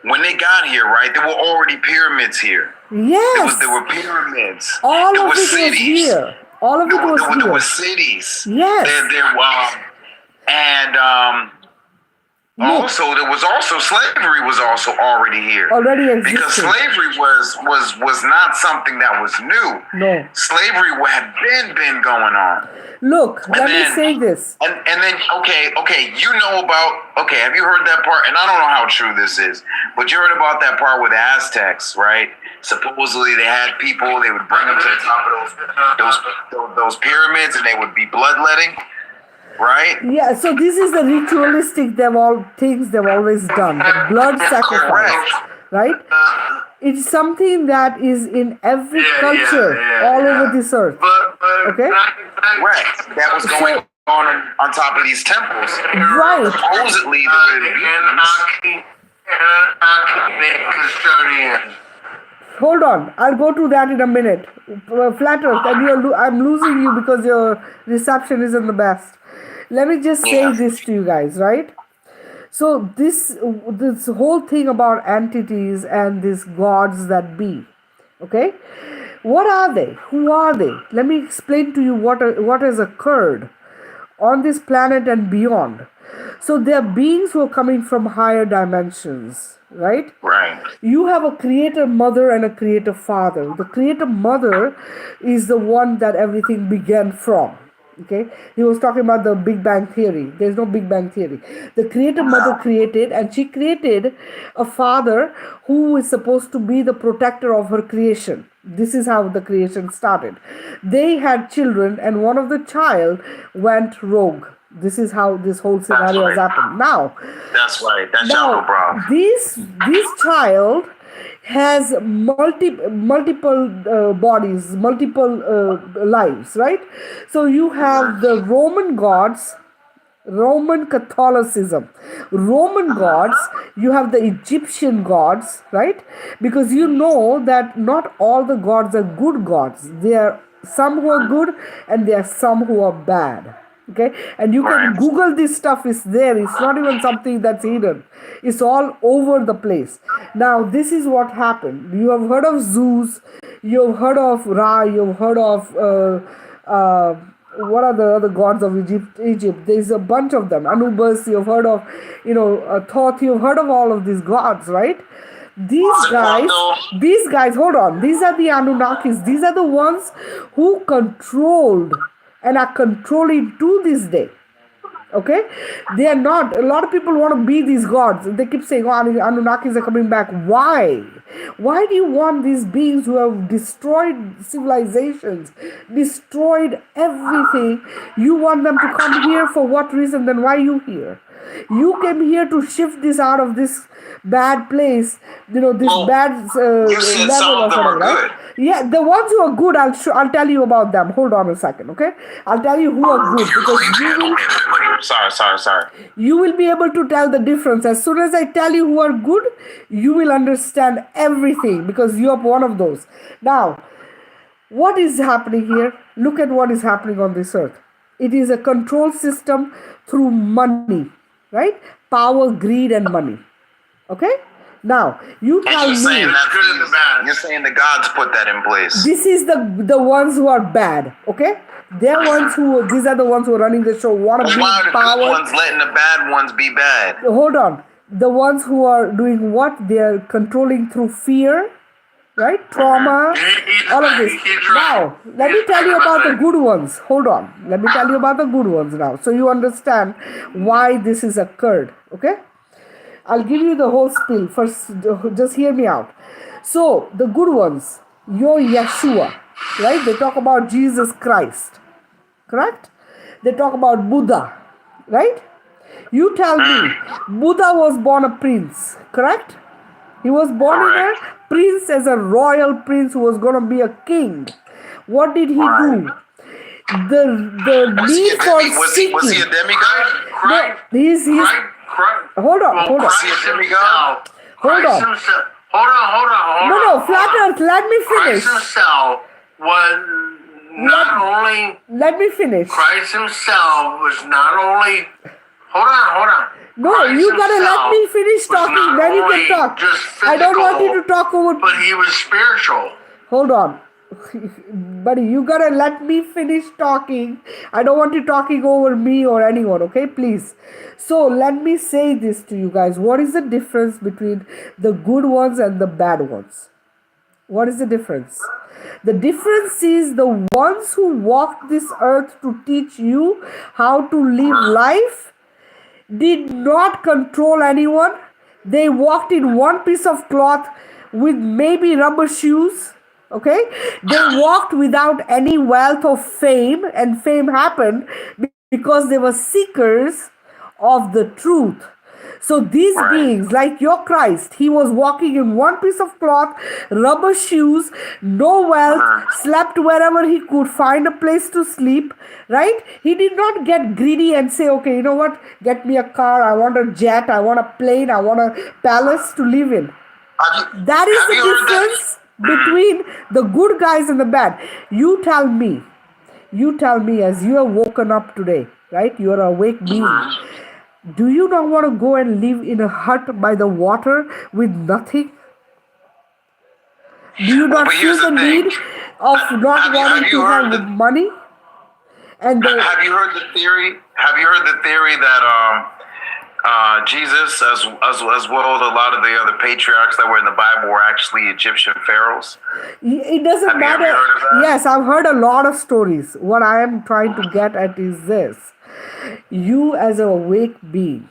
when they got here, right, there were already pyramids here. Yes. There were pyramids. All there of were it cities. was here. All of it was here. There were cities. Yes. Also, there was also slavery was also already here. Already existed. Because slavery was not something that was new. No. Slavery had been going on. Look, let me say this. And then have you heard that part? And I don't know how true this is, but you heard about that part with the Aztecs, right? Supposedly they had people, they would bring them to the top of those pyramids and they would be bloodletting. Right? Yeah, so this is the ritualistic things they've always done. The blood sacrifice. Right? It's something that is in every culture all over this earth. Okay? Right. That was going on top of these temples. Right. Supposedly custodians. Hold on, I'll go to that in a minute. Flat Earth, and I'm losing you because your reception isn't the best. Let me just say this to you guys, right? So this whole thing about entities and these gods that be, okay? What are they? Who are they? Let me explain to you what has occurred on this planet and beyond. So they are beings who are coming from higher dimensions, right? Right. You have a creator mother and a creator father. The creator mother is the one that everything began from. Okay, he was talking about the Big Bang Theory. There's no Big Bang Theory. The creator mother created, and she created a father who is supposed to be the protector of her creation. This is how the creation started. They had children, and one of the child went rogue. This is how this whole scenario has happened. Now, That's right. That's now Java Bra. this child has multiple bodies, multiple lives, right? So you have the Roman gods, Roman Catholicism, Roman gods, you have the Egyptian gods, right? Because you know that not all the gods are good gods. There are some who are good and there are some who are bad. Okay, and you can Right. Google this stuff, is there. It's not even something that's hidden. It's all over the place. Now, this is what happened. You have heard of Zeus, you've heard of Ra, you've heard of what are the other gods of Egypt? There's a bunch of them. Anubis, you've heard of, Thoth, you've heard of all of these gods, right? These guys, hold on. These are the Anunnakis. These are the ones who controlled and are controlling to this day. Okay, they are not. A lot of people want to be these gods. They keep saying, "Oh, Anunnakis are coming back." Why? Why do you want these beings who have destroyed civilizations, destroyed everything? You want them to come here for what reason? Then why are you here? You came here to shift this out of this bad place, this Well, bad you said level some or of them are whatever, right? good. Yeah, the ones who are good, I'll tell you about them. Hold on a second, okay? I'll tell you who are good because Sorry. you will be able to tell the difference. As soon as I tell you who are good, you will understand everything because you are one of those. Now, what is happening here? Look at what is happening on this earth. It is a control system through money, right? Power, greed, and money. Okay? Now, you And tell you're saying me. that Good and the bad. you're saying the gods put that in place. This is the ones who are bad, okay? These are the ones who are running the show, want to Well, be why are the good power. ones letting the bad ones be bad? Hold on. The ones who are doing what? They are controlling through fear, right? Trauma, all of this. Now, let me tell you about the good ones. Hold on. Let me tell you about the good ones now, so you understand why this is occurred, okay? I'll give you the whole spiel. First, just hear me out. So, the good ones, your Yeshua, right? They talk about Jesus Christ, correct? They talk about Buddha, right? You tell me, Buddha was born a prince, correct? He was born in a prince, as a royal prince who was going to be a king. What did he do? The Was he need a for was he a seeking. demigod? He's hold on, hold on. Was he a demigod? Hold on. Hold on. No, flat earth, let me finish. Christ himself was not only Let me finish. Christ himself was not only. Hold on. No, Christ you gotta let himself me finish was talking, not then you only can talk. just I don't want you physical, to talk over. but he was spiritual. Hold on. Buddy, you gotta let me finish talking. I don't want you talking over me or anyone, okay? Please. So let me say this to you guys. What is the difference between the good ones and the bad ones? What is the difference? The difference is the ones who walked this earth to teach you how to live life did not control anyone. They walked in one piece of cloth with maybe rubber shoes. Okay? They walked without any wealth or fame, and fame happened because they were seekers of the truth. So these beings, like your Christ, he was walking in one piece of cloth, rubber shoes, no wealth, slept wherever he could find a place to sleep, right? He did not get greedy and say, okay, you know what, get me a car, I want a jet, I want a plane, I want a palace to live in. That is the difference between the good guys and the bad. You tell me, as you have woken up today, right? You are an awake being. Do you not want to go and live in a hut by the water with nothing? Do you Well, not but feel here's the the thing. need of not Have wanting you to heard have money? And the have you heard the theory? Have you heard the theory that Jesus, as well as a lot of the other patriarchs that were in the Bible, were actually Egyptian pharaohs? it doesn't Have you ever matter. heard of that? Yes, I've heard a lot of stories. What I am trying to get at is this: you, as a awake being,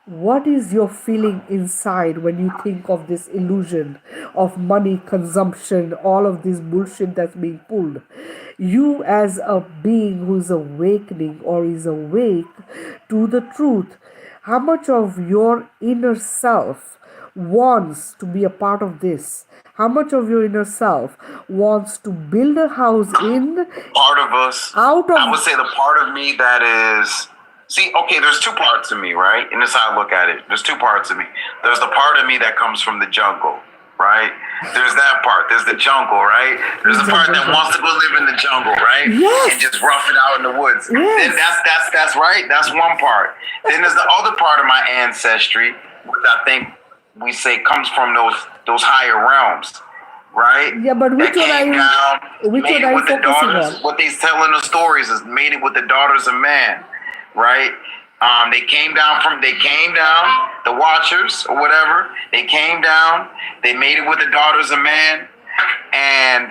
what is your feeling inside when you think of this illusion of money, consumption, all of this bullshit that's being pulled? You, as a being who is awakening or is awake to the truth, how much of your inner self wants to be a part of this? How much of your inner self wants to build a house in, Part of us, out I would of, say the part of me that is, see, okay, there's two parts of me, right? And this is how I look at it. There's two parts of me. There's the part of me that comes from the jungle, right? There's that part. There's the jungle, right? There's the part that wants to go live in the jungle, right? Yes. And just rough it out in the woods. Yes. Then that's right. That's one part. Then there's the other part of my ancestry, which I think we say comes from those higher realms, right? Yeah, but which that one are came you? down, Which made one are it you with the focusing daughters. on? What they tell in the stories is made it with the daughters of man, right? They came down, the Watchers or whatever. They came down. They made it with the daughters of man, and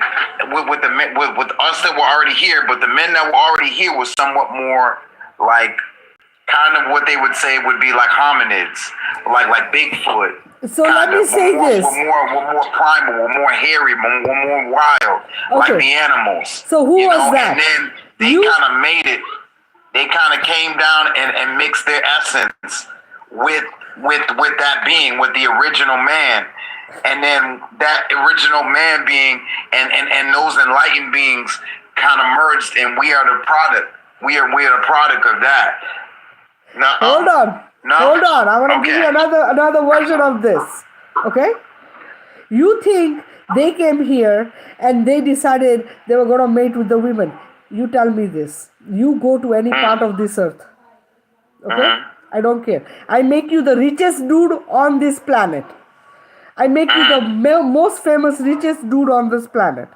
with us that were already here. But the men that were already here was somewhat more like kind of what they would say would be like hominids, like Bigfoot. So let me say this. We're more primal, we're more hairy, we're more wild, like Okay. the animals. So who was that? And then they You- kind of made it. They kind of came down and mixed their essence with that being, with the original man. And then that original man being and those enlightened beings kind of merged, and we are the product. We are the product of that. No, Hold on. No. Hold on. I want to give you Okay. another version of this. Okay? You think they came here and they decided they were going to mate with the women. You tell me this. You go to any part of this earth. Okay? I don't care. I make you the richest dude on this planet. I make you the most famous, richest dude on this planet.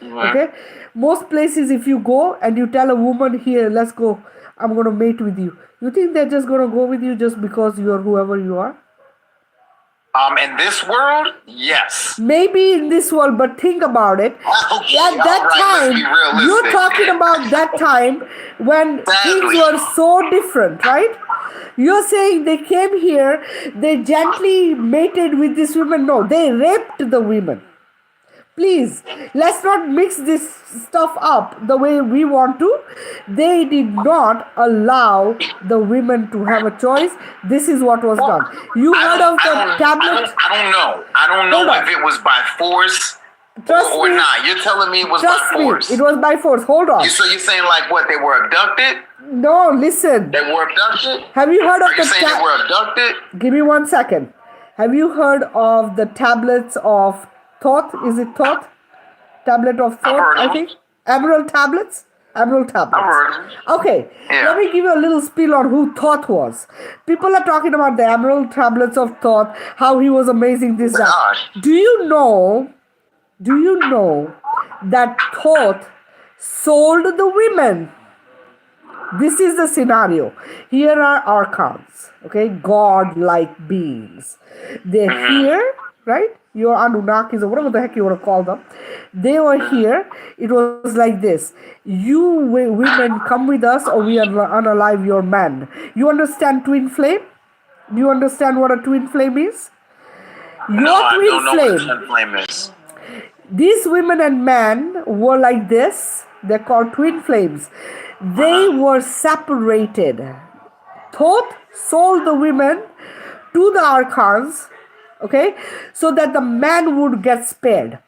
Okay? Most places, if you go and you tell a woman, here, let's go, I'm going to mate with you. You think they're just going to go with you just because you're whoever you are? In this world, yes. Maybe in this world, but think about it. Okay, At that all right, let's be time, realistic. you're talking about that time when things Sadly. were so different, right? You're saying they came here, they gently mated with these women. No, they raped the women. Please, let's not mix this stuff up the way we want to. They did not allow the women to have a choice. This is what was done. You heard of the tablet? I don't know. I don't know Hold on. if it was by force Trust or me. not. You're telling me it was Trust by me, force. it was by force. Hold on. So you're saying like what? They were abducted? No, listen. They were abducted? Have you heard of Are you the saying they were abducted? Give me 1 second. Have you heard of the tablets of Thoth? Is it Thoth? Tablet of Thoth, heard of I them. think. Emerald tablets? Emerald tablets. I've heard of them. Okay, Yeah. let me give you a little spiel on who Thoth was. People are talking about the Emerald tablets of Thoth, how he was amazing, this, that. Gosh. Do you know that Thoth sold the women? This is the scenario. Here are archons, okay, god-like beings. They're here, right? Your Anunnakis or whatever the heck you want to call them. They were here. It was like this. You women come with us or we are unalive your man. You understand twin flame? Do you understand what a twin flame is? Your No, I twin don't know what a flame. twin flame is. These women and men were like this. They're called twin flames. They were separated. Thoth sold the women to the archons, okay, so that the man would get spared.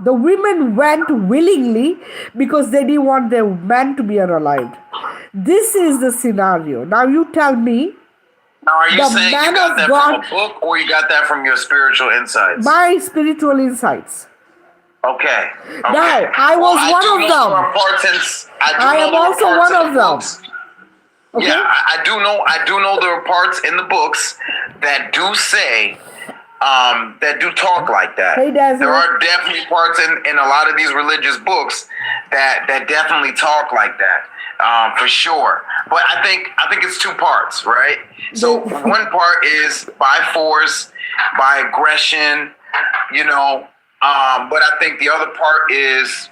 The women went willingly because they didn't want their man to be unalived. This is the scenario. Now you tell me, Now, are you The saying man you got of that God- from a book or you got that from your spiritual insights? my spiritual insights. Okay. Now, I was one of them. I am also one of them. Okay. Yeah, I do know. I do know there are parts in the books that do say, that do talk like that. Hey, Dazzle. There are definitely parts in a lot of these religious books that definitely talk like that, for sure. But I think it's two parts, right? So one part is by force, by aggression, but I think the other part is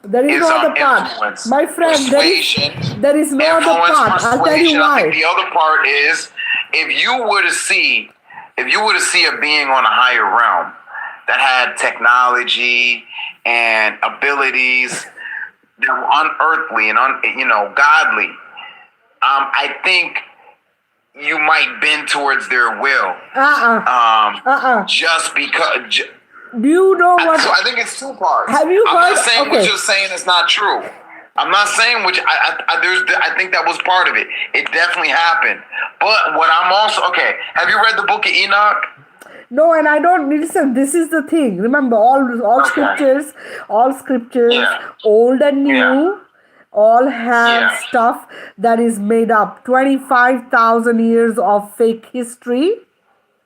There is no other part. influence, My friend, persuasion. there is no other Influence, part. I'll tell you persuasion. I think why. the other part is if you were to see a being on a higher realm that had technology and abilities that were unearthly and godly, I think you might bend towards their will. Just because. Do you know what? So I think it's two parts. Have you I'm heard? not saying Okay. what you're saying is not true. I'm not saying which I think that was part of it. It definitely happened. But what I'm also have you read the book of Enoch? No, and I don't listen. This is the thing. Remember, all scriptures, Yeah. old and new, Yeah. all have Yeah. stuff that is made up. 25,000 years of fake history.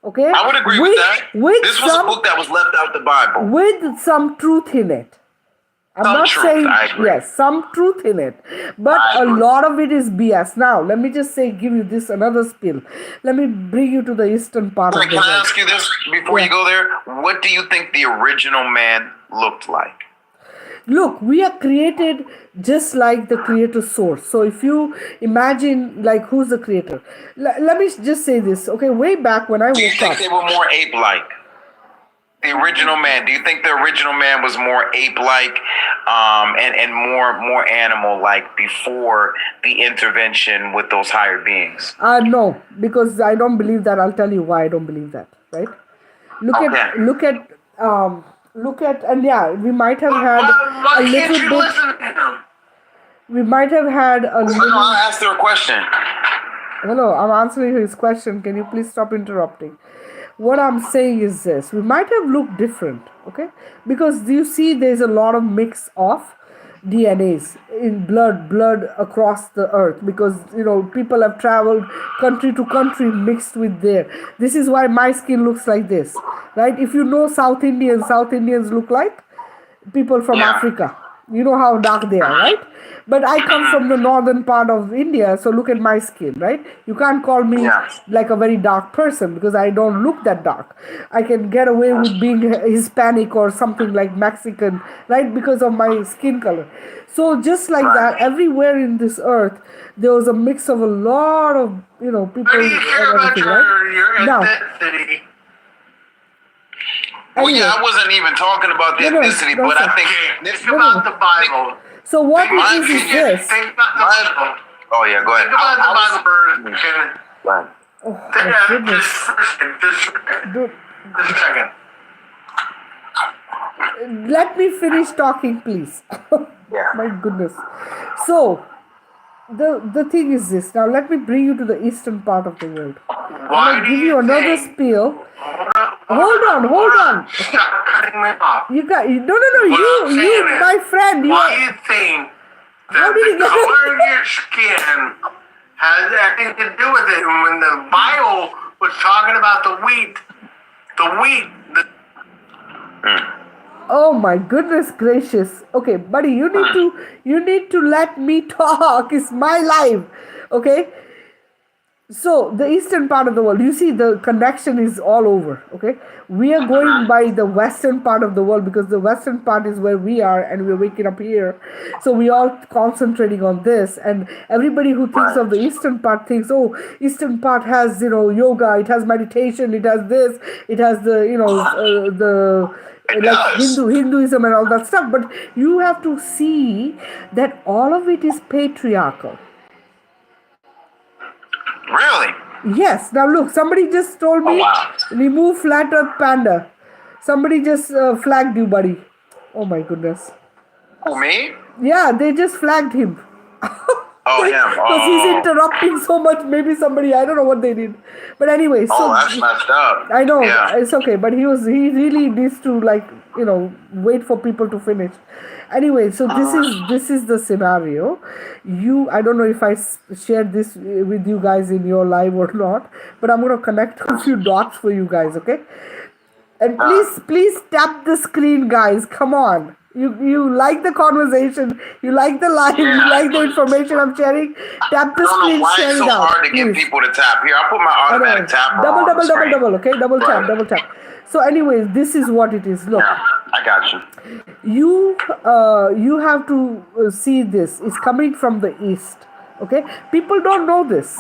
Okay, I would agree with that. With This was a book that was left out the Bible. with some truth in it. I'm Some not truth, saying I agree. yes, some truth in it, but I a agree. lot of it is BS. Now, let me just give you this another spill. Let me bring you to the eastern part of the Can I world. ask you this before you go there? What do you think the original man looked like? Look, we are created just like the creator source. So if you imagine, like, who's the creator? Let me just say this. Okay, way back when I Do you woke think up. they were more ape-like? The original man. Do you think the original man was more ape-like, and more animal-like before the intervention with those higher beings? No, because I don't believe that. I'll tell you why I don't believe that. Right? Look at, and yeah, we might have had Why a can't little you bit. listen to him? We might have had a No, little. I asked her a question. Hello, I'm answering his question. Can you please stop interrupting? What I'm saying is this: we might have looked different, okay? Because you see, there's a lot of mix of DNAs in blood across the earth. Because people have traveled country to country mixed with there. This is why my skin looks like this, right? If you know South Indians look like people from Yeah. Africa. You know how dark they are, right? But I come from the northern part of India, so look at my skin, right? You can't call me Yeah. like a very dark person because I don't look that dark. I can get away with being Hispanic or something like Mexican, right? Because of my skin color. So just like that, everywhere in this earth, there was a mix of a lot of people Why do you care and about everything, right? your Now, ethnicity? Well, yeah, anyway. I wasn't even talking about the No, ethnicity, no, but I sir. think Think about the Bible. So what My it is opinion, this? Think about the Bible. Oh yeah, go ahead. Think about the I was- Bible for a second. Go ahead. Oh my goodness. Dude, Just a second. let me finish talking, please. Yeah. My goodness. So, the thing is this. Now, let me bring you to the eastern part of the world. I'm Why gonna do give you you another think? spiel. Hold Hold on. Stop cutting me off. You got no. What I'm You, saying is, my friend. You Why are, do you think How that did you the get- color of your skin has anything to do with it? And when the Bible was talking about the wheat, oh my goodness gracious. Okay, buddy, you need to let me talk. It's my life. Okay. So the eastern part of the world, you see the connection is all over. Okay, we are going by the western part of the world because the western part is where we are and we're waking up here. So we all concentrating on this, and everybody who thinks of the eastern part thinks, oh, eastern part has yoga, it has meditation, it has this, it has the the It like does. Hinduism and all that stuff. But you have to see that all of it is patriarchal. Really? Yes. Now look, somebody just told me wow. remove flat earth panda. Somebody just flagged you, buddy. Oh my goodness. Who, me? Yeah, they just flagged him. Oh, him. Because he's Oh. interrupting so much. Maybe somebody, I don't know what they did. But anyway, so Oh, that's messed up. I know Yeah. it's okay, but he really needs to wait for people to finish. Anyway, so this is the scenario. I don't know if I shared this with you guys in your live or not, but I'm gonna connect a few dots for you guys, okay? And please tap the screen, guys. Come on. You like the conversation, you like the live, you like the information I'm sharing. Tap the I don't know screen, why share it's it so out, hard to get please. people to tap. Here, I'll put my automatic tapper Double, on the double, double, screen. double. Okay, double tap, Right. double tap. So, anyways, this is what it is. Look, Yeah, I got you. you have to see this. It's coming from the east. Okay, people don't know this.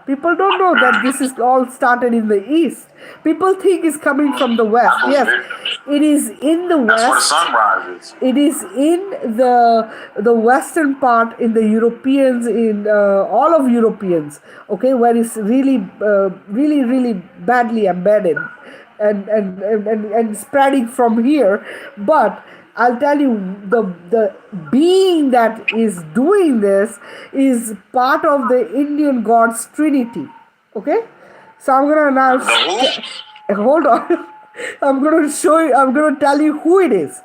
People don't know that this is all started in the east. People think it's coming from the west. I Yes, believe it. it is in the That's where the west. sun rises. It is in the western part, in the Europeans, in all of Europeans, okay, where it's really badly embedded and spreading from here. But I'll tell you, the being that is doing this is part of the Indian God's Trinity. Okay, so I'm gonna now The who? hold on. I'm gonna show you. I'm gonna tell you who it is.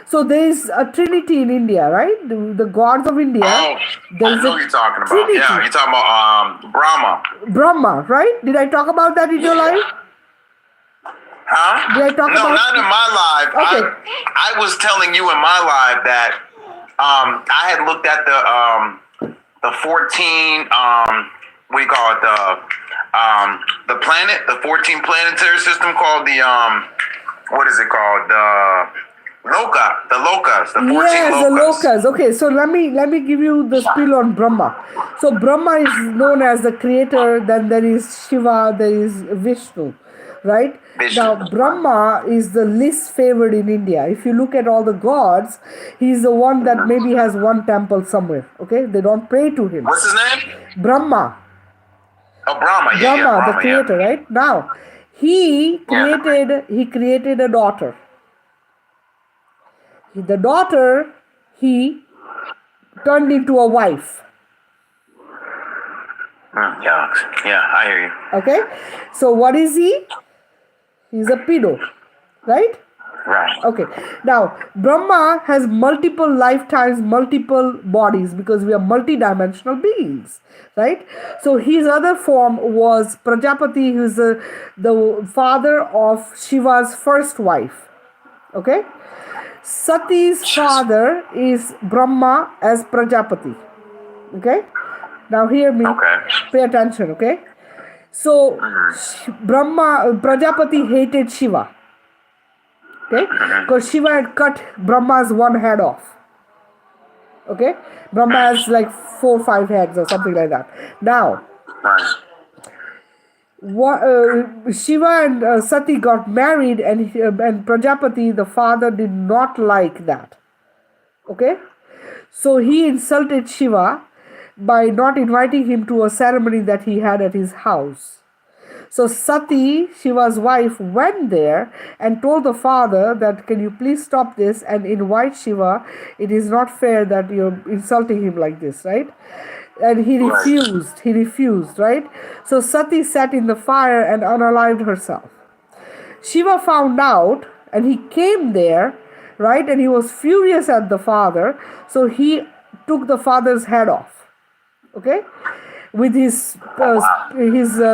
So there is a trinity in India, right? The gods of India. Oh, There I is know a you're talking about. trinity. Yeah, you're talking about Brahma. Brahma, right? Did I talk about that in your life? Huh? Did I talk No, about? not in my live. Okay. I was telling you in my live that I had looked at the 14 what do you call it, the planet, the 14 planetary system called the what is it called, the locas, the 14 Yes, the locas. locas. Okay, so let me give you the spiel on Brahma. So Brahma is known as the creator. Then there is Shiva. There is Vishnu, right? Vishnu. Now Brahma is the least favored in India. If you look at all the gods, he's the one that maybe has one temple somewhere. Okay, they don't pray to him. What's his name? Brahma. Oh, Brahma. Yeah, Brahma, Brahma, the creator, right? Now, he created a daughter. The daughter he turned into a wife. Yeah, yeah, I hear you. Okay, so what is he? He's a pedo, right? Right. Okay, now Brahma has multiple lifetimes, multiple bodies, because we are multi-dimensional beings, right? So his other form was Prajapati, who is the father of Shiva's first wife. Okay, Sati's father is Brahma as Prajapati. Okay, now hear me. Okay. Pay attention. Okay, so Prajapati hated Shiva. Okay, because Shiva had cut Brahma's one head off. Okay, Brahma has like 4 or 5 heads or something like that. Now, Right. Shiva and Sati got married, and Prajapati, the father, did not like that. Okay, so he insulted Shiva by not inviting him to a ceremony that he had at his house. So Sati, Shiva's wife, went there and told the father that, can you please stop this and invite Shiva? It is not fair that you're insulting him like this, right? And he refused. He refused, right? So Sati sat in the fire and unalived herself. Shiva found out and he came there, right? And he was furious at the father. So he took the father's head off, okay, with his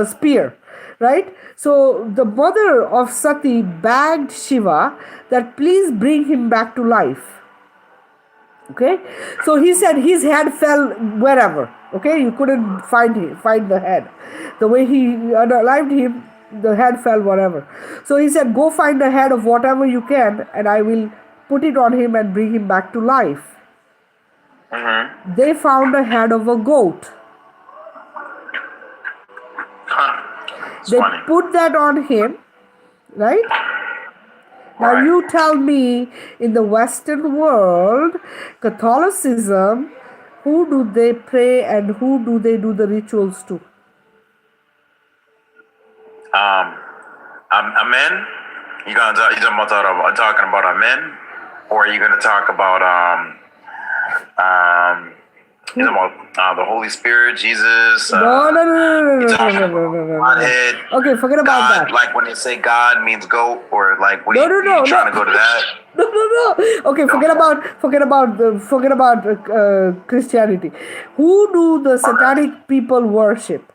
spear, right? So the mother of Sati begged Shiva that please bring him back to life. Okay, so he said his head fell wherever. Okay, you couldn't find the head. The way he unalived him, the head fell wherever. So he said, go find the head of whatever you can, and I will put it on him and bring him back to life. They found a head of a goat. They Funny. put that on him, right? Now you tell me, in the Western world, Catholicism, who do they pray and who do they do the rituals to? Amen. You talking about amen, or are you gonna talk about you know about the Holy Spirit, Jesus? No. You no, talking no, about no, no, no, no, no. Godhead? Okay, forget about God, that. like when they say God means goat, or like what? No, Are no, you no, trying to no. go to that? No, no, no. Okay, forget about Christianity. Who do the satanic people worship?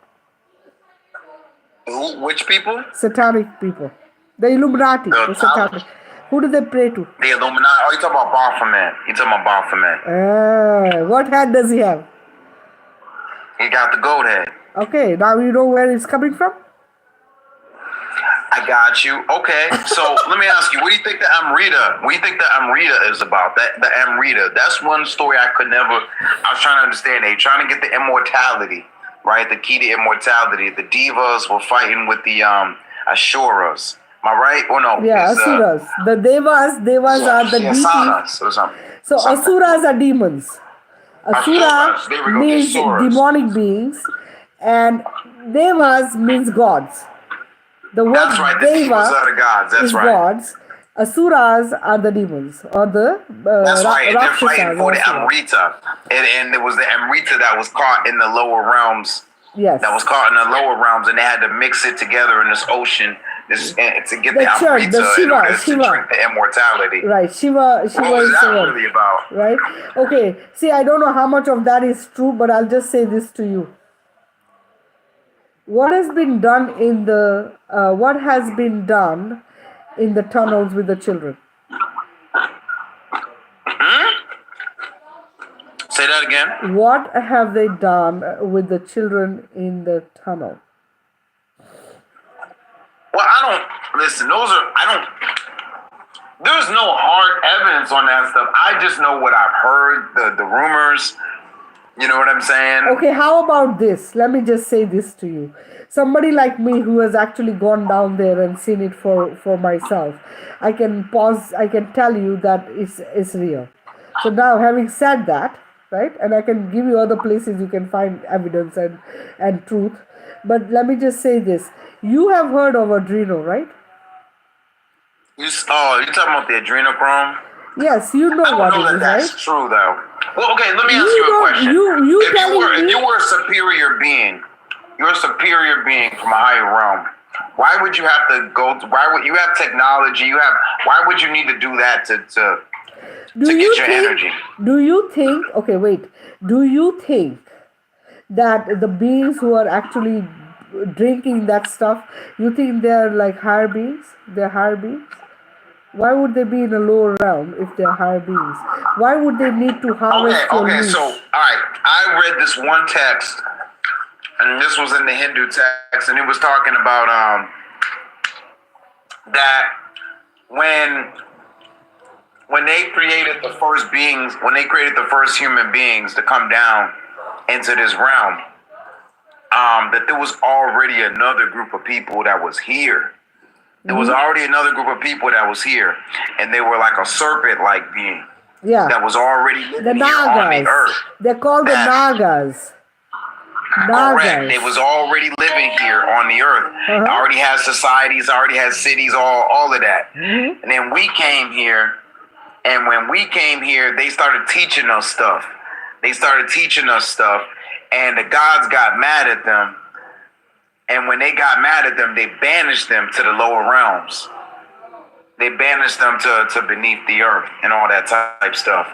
Who? Which people? Satanic people, the Illuminati, The the top, satanic. Who do they pray to? the Illuminati. Oh, you talking about Baphomet? You talking about Baphomet? What hat does he have? He got the goat head. Okay, now you know where it's coming from. I got you. Okay, so let me ask you, what do you think the Amrita? What do you think the Amrita is about? That the Amrita. That's one story I could never. I was trying to understand. They trying to get the immortality, right? The key to immortality. The divas were fighting with the Ashuras. Am I right? Or no? Yeah, It's, asuras. The devas are the deities. Sanas or something. So Something. asuras are demons. Asura Asuras. There we go. means Asuras. demonic beings, and devas means gods. The word That's right. The divas deva are the gods. That's is right. gods. Asuras are the demons, or the That's right. And they're fighting rakshasas. for the Also. Amrita. And it was the Amrita that was caught in the lower realms. Yes. That was caught in the lower realms, and they had to mix it together in this ocean to get The the church, Amrita the in order Shiva. to drink the immortality. Right, Shiva What was is the that one. really about? Right? Okay. See, I don't know how much of that is true, but I'll just say this to you. What has been done in the tunnels with the children? Say that again. What have they done with the children in the tunnel? Well, I don't listen. There's no hard evidence on that stuff. I just know what I've heard, the rumors. You know what I'm saying? Okay, how about this? Let me just say this to you. Somebody like me who has actually gone down there and seen it for myself, I can tell you that it's real. So now, having said that, right, and I can give you other places you can find evidence and truth, but let me just say this. You have heard of adreno, right? You talking about the adrenochrome? Yes, you know I don't what know it that is, that's right? true though. Well, okay, let me ask You you a don't- question. you if telling if me- you were a superior being, you're a superior being from a higher realm. Why would you have to go? Why would you have technology? Why would you need to do that to Do you get your think? energy? Do you think? Okay, wait. Do you think that the beings who are actually drinking that stuff, you think they're like higher beings? They're higher beings? Why would they be in a lower realm if they're higher beings? Why would they need to harvest your Okay. leaves? So, all right, I read this one text, and this was in the Hindu text, and it was talking about that when they created the first beings, when they created the first human beings to come down into this realm, that there was already another group of people that was here. There was already another group of people that was here, and they were like a serpent-like being Yeah. that was already The living here on the Nagas. earth. They're called the That- Nagas. Correct. It was already living here on the earth. Already has societies, already has cities, all of that. And then we came here, and when we came here, they started teaching us stuff. And the gods got mad at them. And when they got mad at them, they banished them to the lower realms. They banished them to beneath the earth and all that type stuff.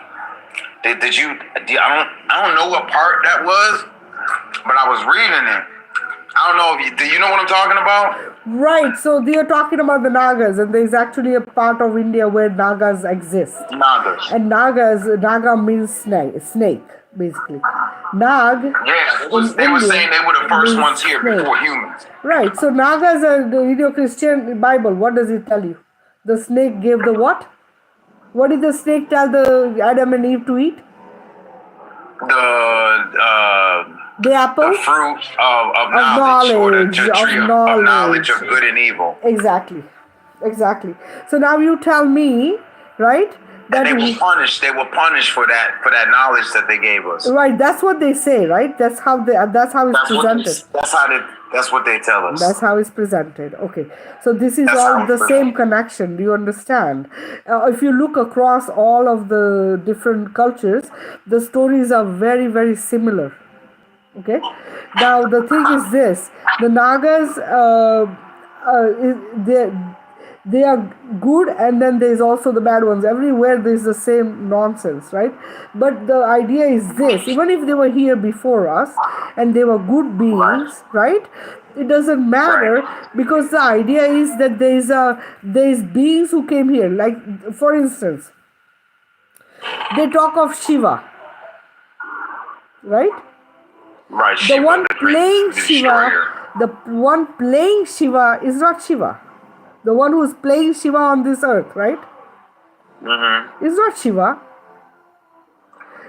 I don't know what part that was, but I was reading it. I don't know do you know what I'm talking about? Right, so you're talking about the Nagas, and there's actually a part of India where Nagas exist. Nagas. And Naga means snake, basically. Nag. Yeah, they were India saying they were the first means ones here snake. before humans. Right, so Nagas are the Judeo-Christian Bible. What does it tell you? The snake gave the what? What did the snake tell the Adam and Eve to eat? The apple? The fruit of knowledge, or the tree of knowledge of good and evil. Exactly. So now you tell me, right? That And they were punished. They were punished for that knowledge that they gave us. Right, that's what they say, right? That's how it's presented. That's what they tell us. That's how it's presented. Okay, so this is That's all how it's the same presented. connection. Do you understand? If you look across all of the different cultures, the stories are very, very similar. Okay. Now the thing is this: the Nagas, they are good, and then there's also the bad ones. Everywhere there's the same nonsense, right? But the idea is this: even if they were here before us and they were good Right. beings, right? It doesn't Right. matter, because the idea is that there's beings who came here. Like, for instance, they talk of Shiva, right? Right. The Shiva, one the great playing Shiva, destroyer. the one playing Shiva is not Shiva. The one who is playing Shiva on this earth, right, Mm-hmm. is not Shiva.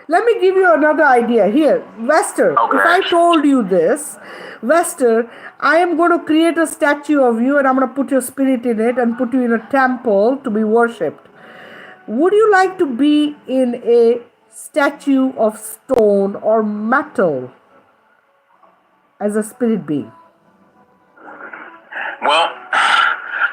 Let me give you another idea here. Vester, if Okay. I told you this, Vester, I am going to create a statue of you and I'm going to put your spirit in it and put you in a temple to be worshipped. Would you like to be in a statue of stone or metal as a spirit being? Well,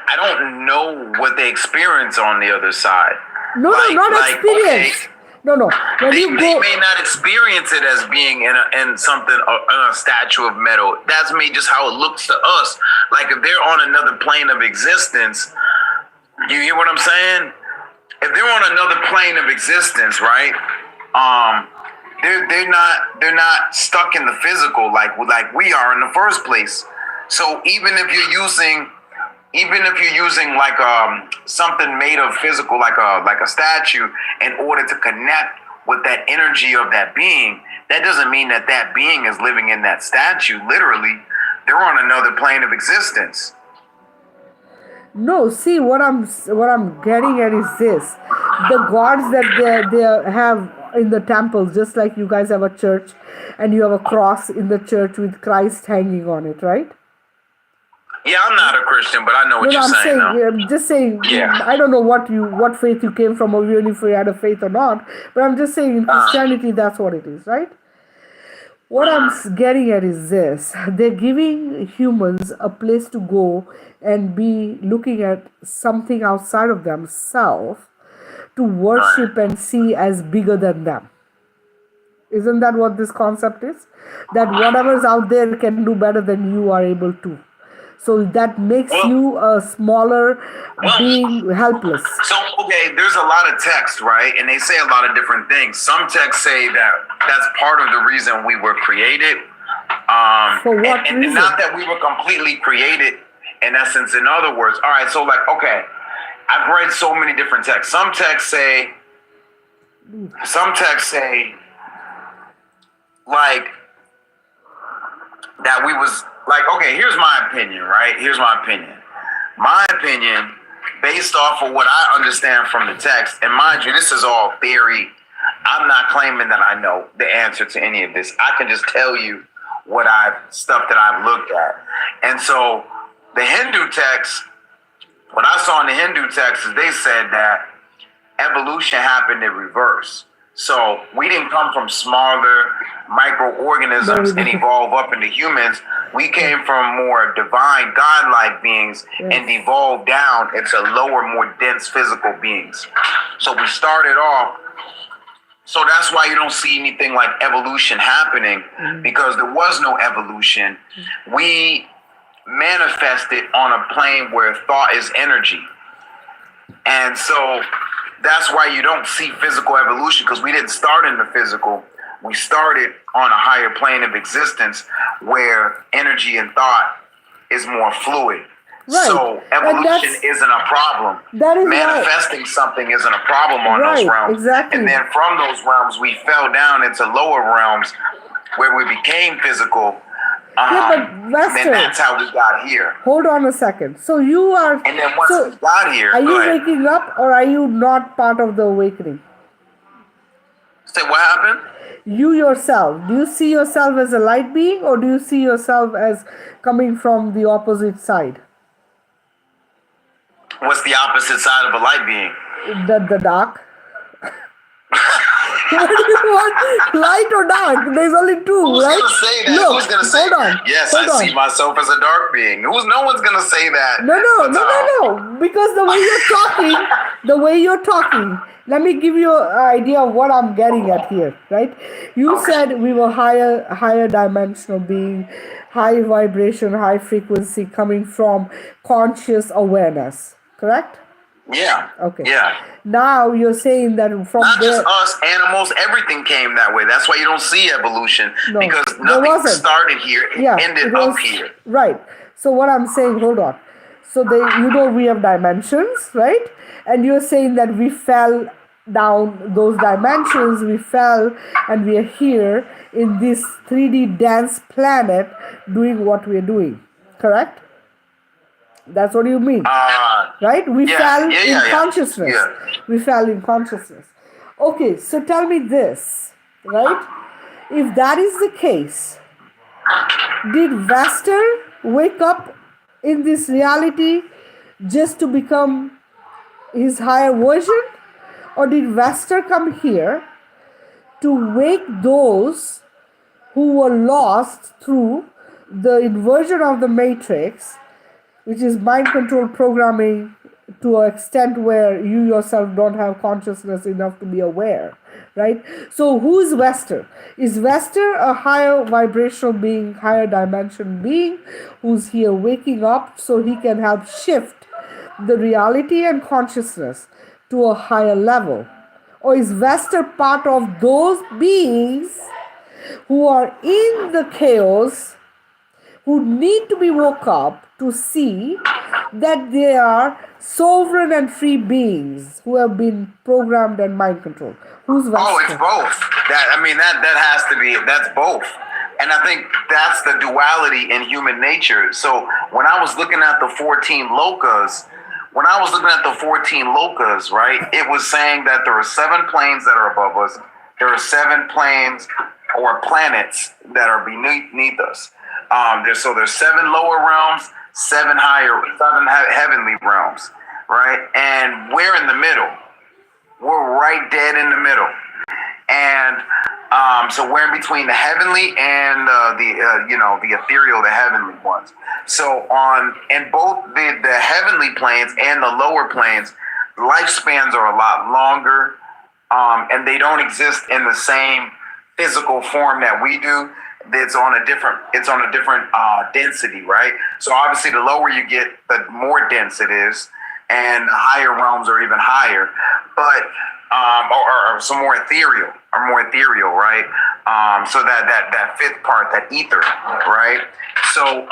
I don't know what they experience on the other side. No, not Okay, experience. No. When they you go, may not experience it as being in something in a statue of metal. That's me, just how it looks to us. Like if they're on another plane of existence, you hear what I'm saying? If they're on another plane of existence, right? They're not stuck in the physical like we are in the first place. So even if you're using like something made of physical, like a statue, in order to connect with that energy of that being, that doesn't mean that that being is living in that statue. Literally, they're on another plane of existence. no, see what I'm getting at is this: the gods that they have in the temples, just like you guys have a church, and you have a cross in the church with Christ hanging on it, right? Yeah, I'm not a Christian, but I know No, what you're I'm saying, saying, though. I'm just saying. Yeah. I don't know what faith you came from, or even if you had a faith or not. But I'm just saying, in Christianity, that's what it is, right? What I'm getting at is this: they're giving humans a place to go and be looking at something outside of themselves to worship and see as bigger than them. Isn't that what this concept is? That whatever's out there can do better than you are able to. So that makes Well, you a smaller well, being, helpless. So, okay, there's a lot of text, right? And they say a lot of different things. Some texts say that that's part of the reason we were created. For what and reason? not that we were completely created, in essence. In other words, all right, so like, okay, I've read so many different texts. Some texts say, like, that we was, like, okay, here's my opinion, right? Here's my opinion. My opinion, based off of what I understand from the text, and mind you, this is all theory. I'm not claiming that I know the answer to any of this. I can just tell you stuff that I've looked at. And so the Hindu text, what I saw in the Hindu text is they said that evolution happened in reverse. So we didn't come from smaller microorganisms and evolve up into humans. We came from more divine, godlike beings and evolved down into lower, more dense physical beings. So we started off. So that's why you don't see anything like evolution happening, because there was no evolution. We manifested on a plane where thought is energy. And so that's why you don't see physical evolution, because we didn't start in the physical. We started on a higher plane of existence where energy and thought is more fluid. Right. So evolution isn't a problem. That is Manifesting something isn't a problem on those realms. Exactly. And then from those realms, we fell down into lower realms where we became physical. But And Lester, then that's how we got here. hold on a second. So you are. And then once so we got here, are you go ahead. waking up, or are you not part of the awakening? Say what happened? You yourself, do you see yourself as a light being, or do you see yourself as coming from the opposite side? What's the opposite side of a light being? The dark. What do you want? Light or dark? There's only two, Who's right? gonna say that? Look, Who's gonna say? hold on. Yes, hold I on. see myself as a dark being. No one's gonna say that. No. Because the way you're talking, the way you're talking, let me give you an idea of what I'm getting at here, right? You Okay. said we were higher dimensional being, high vibration, high frequency coming from conscious awareness, correct? Yeah. Okay. Yeah. Now you're saying that from Not just there, us, animals, everything came that way. That's why you don't see evolution, no, because there nothing wasn't. started here, it Yeah, ended it was up here. right. So what I'm saying, hold on. So we have dimensions, right? And you're saying that we fell down those dimensions, we fell, and we are here in this 3D dance planet doing what we're doing, correct? That's what you mean, right? We Yeah, fell yeah, in yeah, yeah. consciousness. Yeah. We fell in consciousness. Okay, so tell me this, right? If that is the case, did Vester wake up in this reality just to become his higher version? Or did Vester come here to wake those who were lost through the inversion of the matrix, which is mind control programming to an extent where you yourself don't have consciousness enough to be aware, right? So who is Vester? Is Vester a higher vibrational being, higher dimension being who's here waking up so he can help shift the reality and consciousness to a higher level? Or is Vester part of those beings who are in the chaos, who need to be woke up to see that they are sovereign and free beings who have been programmed and mind controlled? Who's Oh, it's Vester? both. That has to be, that's both. And I think that's the duality in human nature. So when I was looking at the 14 lokas, right, it was saying that there are 7 planes that are above us. There are 7 planes or planets that are beneath us. There's 7 lower realms, 7 heavenly realms, right? And we're in the middle. We're right dead in the middle. And so we're in between the heavenly and the ethereal, the heavenly ones. So in both the heavenly planes and the lower planes, lifespans are a lot longer, and they don't exist in the same physical form that we do. It's on a different density, right? So obviously, the lower you get, the more dense it is, and the higher realms are even higher, but or some more ethereal, right? So that fifth part, that ether, right? So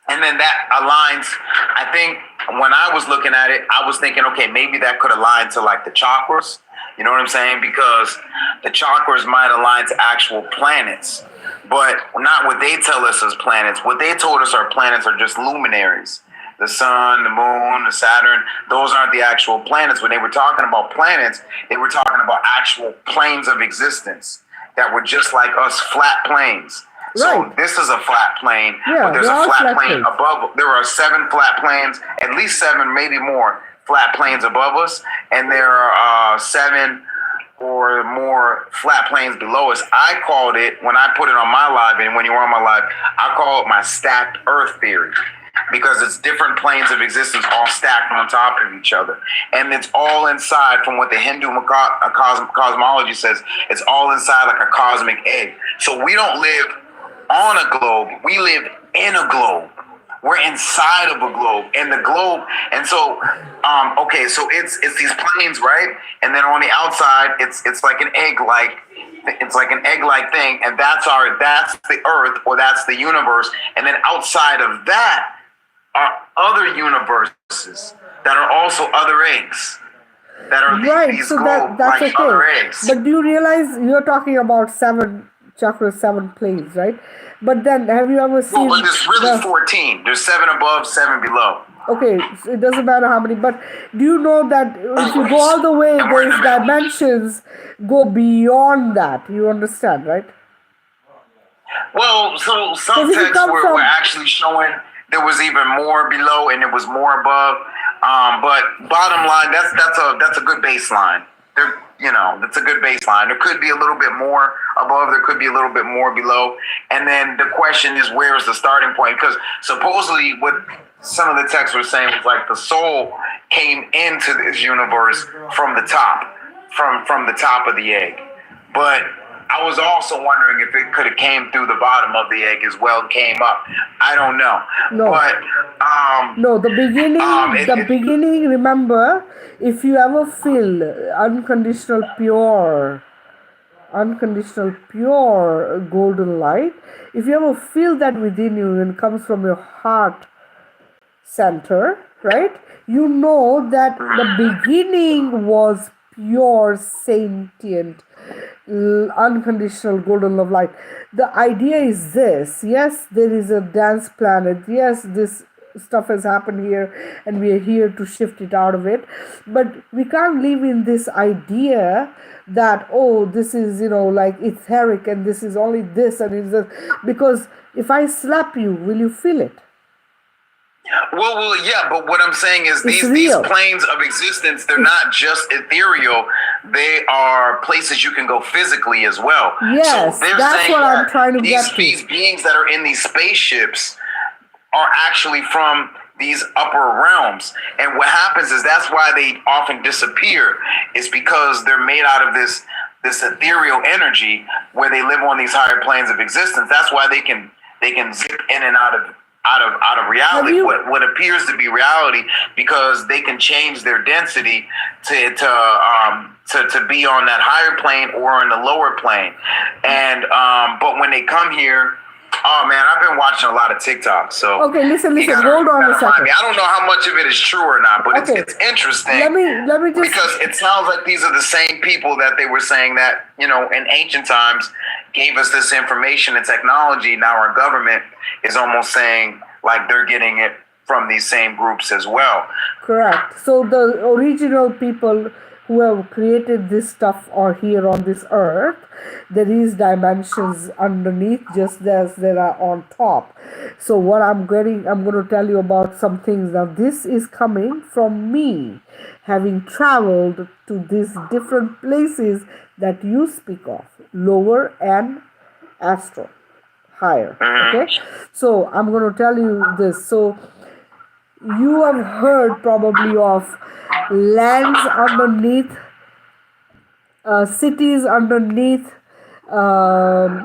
and then that aligns. I think when I was looking at it, I was thinking, okay, maybe that could align to like the chakras. You know what I'm saying? Because the chakras might align to actual planets, but not what they tell us as planets. What they told us our planets are just luminaries. The sun, the moon, the Saturn, those aren't the actual planets. When they were talking about planets, they were talking about actual planes of existence that were just like us, flat planes. So Right. this is a flat plane, Yeah, but there's there a are flat flat plane planes. above. There are 7 flat planes, at least 7, maybe more flat planes above us, and there are 7 or more flat planes below us. I called it, when I put it on my live, and when you were on my live, I call it my stacked Earth theory, because it's different planes of existence all stacked on top of each other. And it's all inside, from what the Hindu cosmology says, it's all inside like a cosmic egg. So we don't live on a globe, we live in a globe. We're inside of a globe, and the globe, and so, okay, so it's these planes, right? And then on the outside, it's like an egg-like, thing, and that's the Earth, or that's the universe. And then outside of that are other universes that are also other eggs, that are Right, these so globe that's like other okay. eggs. But do you realize you're talking about 7 chakras, 7 planes, right? But then have you ever Well, seen but there's really the 14. There's 7 above, 7 below. okay, so it doesn't matter how many, but do you know that if you go all the way, And we're in these the middle. dimensions go beyond that? You understand, right? Well, so some 'Cause if you texts come were from actually showing there was even more below and it was more above. But bottom line, that's a good baseline. That's a good baseline. There could be a little bit more above. There could be a little bit more below. And then the question is, where is the starting point? Because supposedly, what some of the texts were saying was like the soul came into this universe from the top, from the top of the egg. But I was also wondering if it could have came through the bottom of the egg as well and came up. I don't know. No. But No, the beginning, it- beginning, remember, if you ever feel unconditional, pure golden light, if you ever feel that within you and comes from your heart center, right? You know that the beginning was pure, sentient, unconditional golden love light. The idea is this: yes, there is a dance planet. Yes, this stuff has happened here, and we are here to shift it out of it. But we can't live in this idea that, oh, this is, like etheric, and this is only this, and it's this. Because if I slap you, will you feel it? Well, yeah, but what I'm saying is It's these real. planes of existence, they're not just ethereal. They are places you can go physically as well. Yes, so they're that's saying what I'm that trying to these, get to. these beings that are in these spaceships are actually from these upper realms. And what happens is that's why they often disappear, is because they're made out of this ethereal energy where they live on these higher planes of existence. That's why they can zip in and out of reality, what appears to be reality, because they can change their density to be on that higher plane or in the lower plane. And but when they come here, oh man, I've been watching a lot of TikTok. So Okay, listen, you gotta- hold on a gotta find second. me. I don't know how much of it is true or not, but Okay. it's interesting. Let me just Because it sounds like these are the same people that they were saying that, in ancient times gave us this information and technology. Now our government is almost saying like they're getting it from these same groups as well. correct. So the original people who have created this stuff are here on this earth. There is dimensions underneath just as there are on top. So what I'm going to tell you about some things. Now this is coming from me having traveled to these different places that you speak of, lower and astral, higher. Okay, so I'm going to tell you this. So you have heard probably of lands underneath, cities underneath,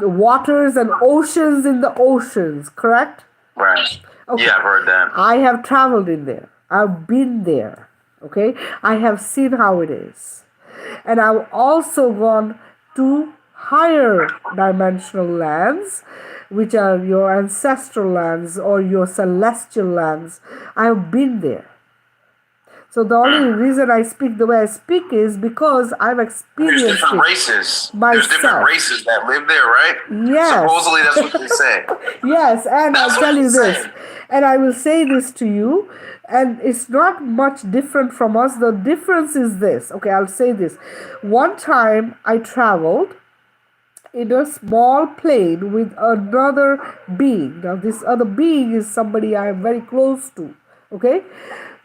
waters and oceans in the oceans, correct? Right. Okay. Yeah, I've heard that. I have traveled in there. I've been there. Okay. I have seen how it is. And I've also gone to higher dimensional lands, which are your ancestral lands or your celestial lands. I've been there. So the only reason I speak the way I speak is because I've There's experienced different it races. There's myself. different races that live there, right? Yes. Supposedly that's what they say. Yes, and That's I'll what tell you he's this, saying. and I will say this to you, and it's not much different from us. The difference is this. Okay, I'll say this. One time I traveled in a small plane with another being. Now, this other being is somebody I am very close to. Okay,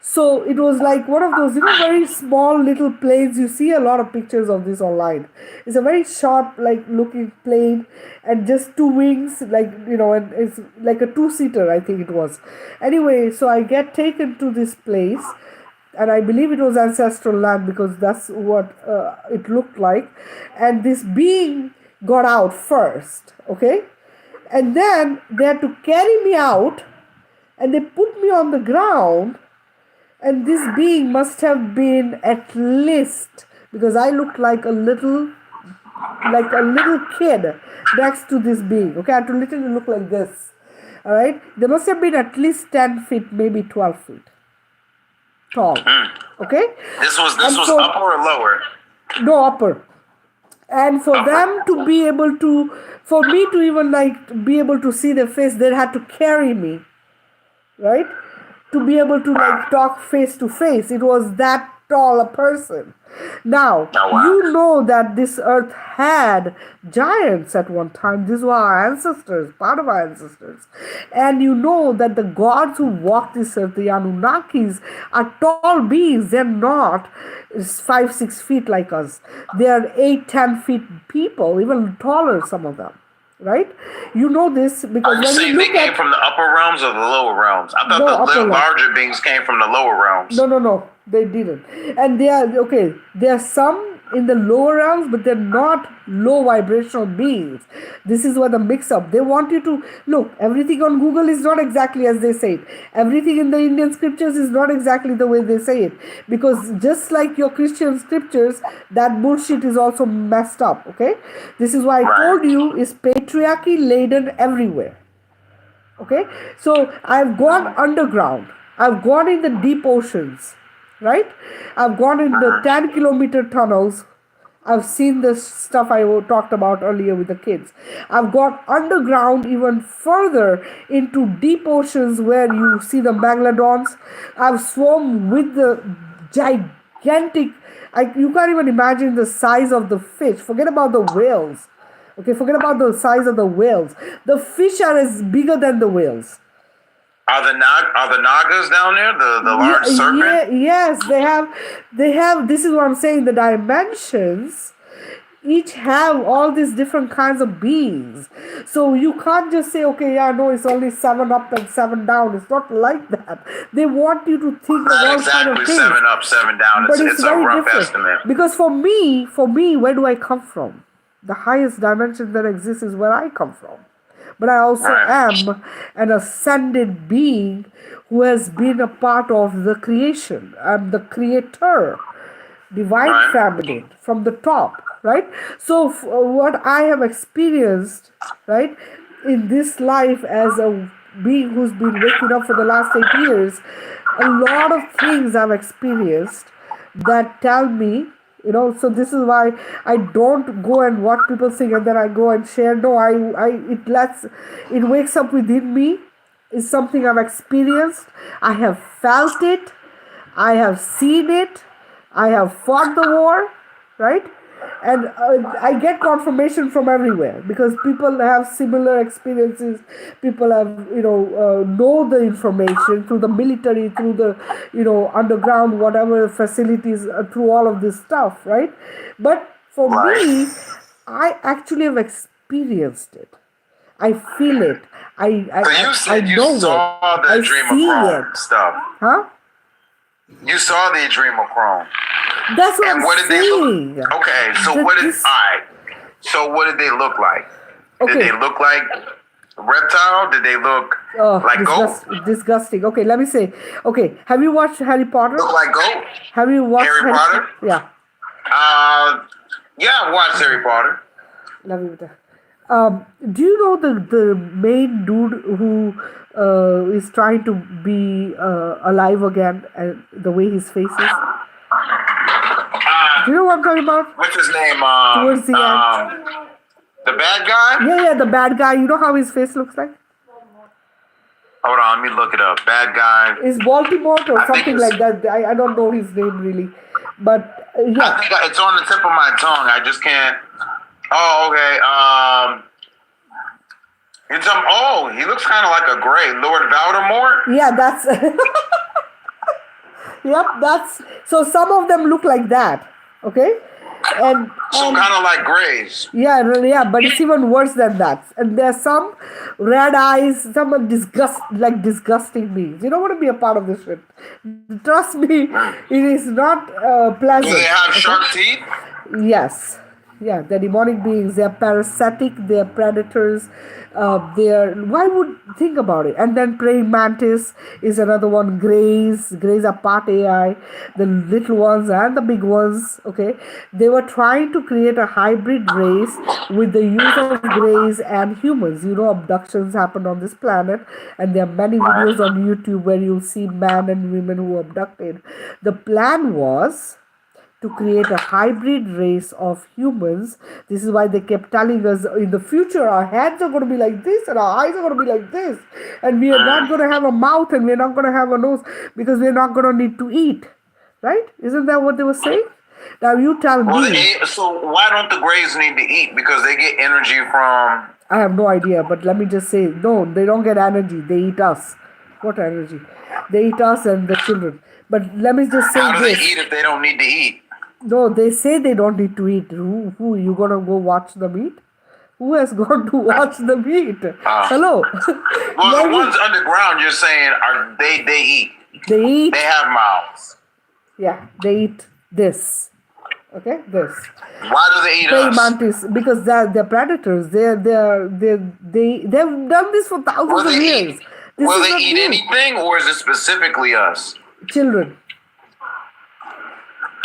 so it was like one of those, very small little planes. You see a lot of pictures of this online. It's a very short, like looking plane, and just two wings, like and it's like a two-seater, I think it was. Anyway, so I get taken to this place, and I believe it was ancestral land because that's what it looked like. And this being got out first, okay, and then they had to carry me out, and they put me on the ground. And this being must have been at least, because I looked like a little kid next to this being. Okay, I had to literally look like this. All right, they must have been at least 10 feet, maybe 12 feet tall. Okay, This was And so- upper or lower? no, upper. And for them to be able to, for me to even like be able to see their face, they had to carry me, right? To be able to like talk face to face. It was that tall a person. Now, Oh, wow. you know that this earth had giants at one time. These were our ancestors, part of our ancestors. And you know that the gods who walk this earth, the Anunnakis, are tall beings. They're not 5-6 feet like us. They are 8-10 feet people, even taller, some of them. right? You know this Are because you when you saying they look came at from the upper realms or the lower realms? I thought no the upper level. larger beings came from the lower realms. No, they didn't. And they are okay. There are some in the lower realms, but they're not low vibrational beings. This is where the mix up. They want you to look. Everything on Google is not exactly as they say it. Everything in the Indian scriptures is not exactly the way they say it. Because just like your Christian scriptures, that bullshit is also messed up. Okay, this is why I Right. told you is patriarchy laden everywhere. Okay, so I've gone underground, I've gone in the deep oceans, right? I've gone in the 10-kilometer tunnels. I've seen this stuff I talked about earlier with the kids. I've gone underground even further into deep oceans where you see the megalodons. I've swum with the gigantic, you can't even imagine the size of the fish. Forget about the whales. Okay, forget about the size of the whales. The fish are as bigger than the whales. Are the nagas down there? The large serpent? Yes, they have. This is what I'm saying. The dimensions each have all these different kinds of beings. So you can't just say, okay, yeah, no, it's only 7 up and 7 down. It's not like that. They want you to think of Not all kind of exactly things. 7 up, 7 down. But it's It's a very rough different. estimate. Because for me, where do I come from? The highest dimension that exists is where I come from. But I also Right. am an ascended being who has been a part of the creation. I'm the creator, divine Right. feminine from the top, right? So, what I have experienced, right, in this life as a being who's been waking up for the last 8 years, a lot of things I've experienced that tell me, so this is why I don't go and watch people sing and then I go and share. No, it wakes up within me. It's something I've experienced. I have felt it. I have seen it. I have fought the war, right? And I get confirmation from everywhere because people have similar experiences. People have, know the information through the military, through the, underground, whatever facilities, through all of this stuff, right? But for Right. me, I actually have experienced it. I feel it. I So I, you I said you know it. saw the I see adrenochrome it. stuff. Huh? You saw the adrenochrome. That's what And I'm what did they saying. look? Okay, so That what did this, alright. So what did they look like? Did okay. they look like reptile? Did they look Oh, like goat? disgusting. Okay, let me say. Okay, have you watched Harry Potter? Look like goat? Have you watched Harry Potter? Yeah, Yeah, I watched Harry Potter. love you. Do you know the main dude who is trying to be alive again, and the way his face is? Do you know what I'm talking about? What's his name? Towards the end. The bad guy? Yeah, the bad guy. You know how his face looks like? Hold on, let me look it up. Bad guy. Is Baltimore or I think something it's- like that. I don't know his name really, but I yeah. think it's on the tip of my tongue. I just can't. Oh, okay. He looks kind of like a gray Lord Voldemort. Yeah, that's. Yep, that's. So some of them look like that. Okay, and So kind of like grays. yeah, but it's even worse than that. And there's some red eyes, some are disgusting beings. You don't want to be a part of this shit. Trust me, it is not Do pleasant. they have okay? sharp teeth? Yes. Yeah, they're demonic beings. They're parasitic. They're predators. Why would think about it? And then praying mantis is another one. Greys are part AI. The little ones and the big ones. Okay, they were trying to create a hybrid race with the use of greys and humans. Abductions happen on this planet, and there are many videos on YouTube where you'll see men and women who are abducted. The plan was to create a hybrid race of humans. This is why they kept telling us in the future our heads are going to be like this and our eyes are going to be like this, and we are not going to have a mouth and we're not going to have a nose because we're not going to need to eat. Right? Isn't that what they were saying? Now you tell me. So why don't the grays need to eat? Because they get energy from. I have no idea, but let me just say, no, they don't get energy. They eat us. What energy? They eat us and the children. But let me just say How do this. they eat if they don't need to eat? No, they say they don't need to eat. Who you gonna go watch them eat? Who has gone to watch the meat? Hello. Well, the Maybe ones underground, you're saying are they eat? they eat. They have mouths. Yeah, they eat this. Okay, this. Why do they eat Praying us? mantis, because they're predators. They've done this for Will thousands of they years. eat? This Will is they not eat new. anything, or is it specifically us? Children,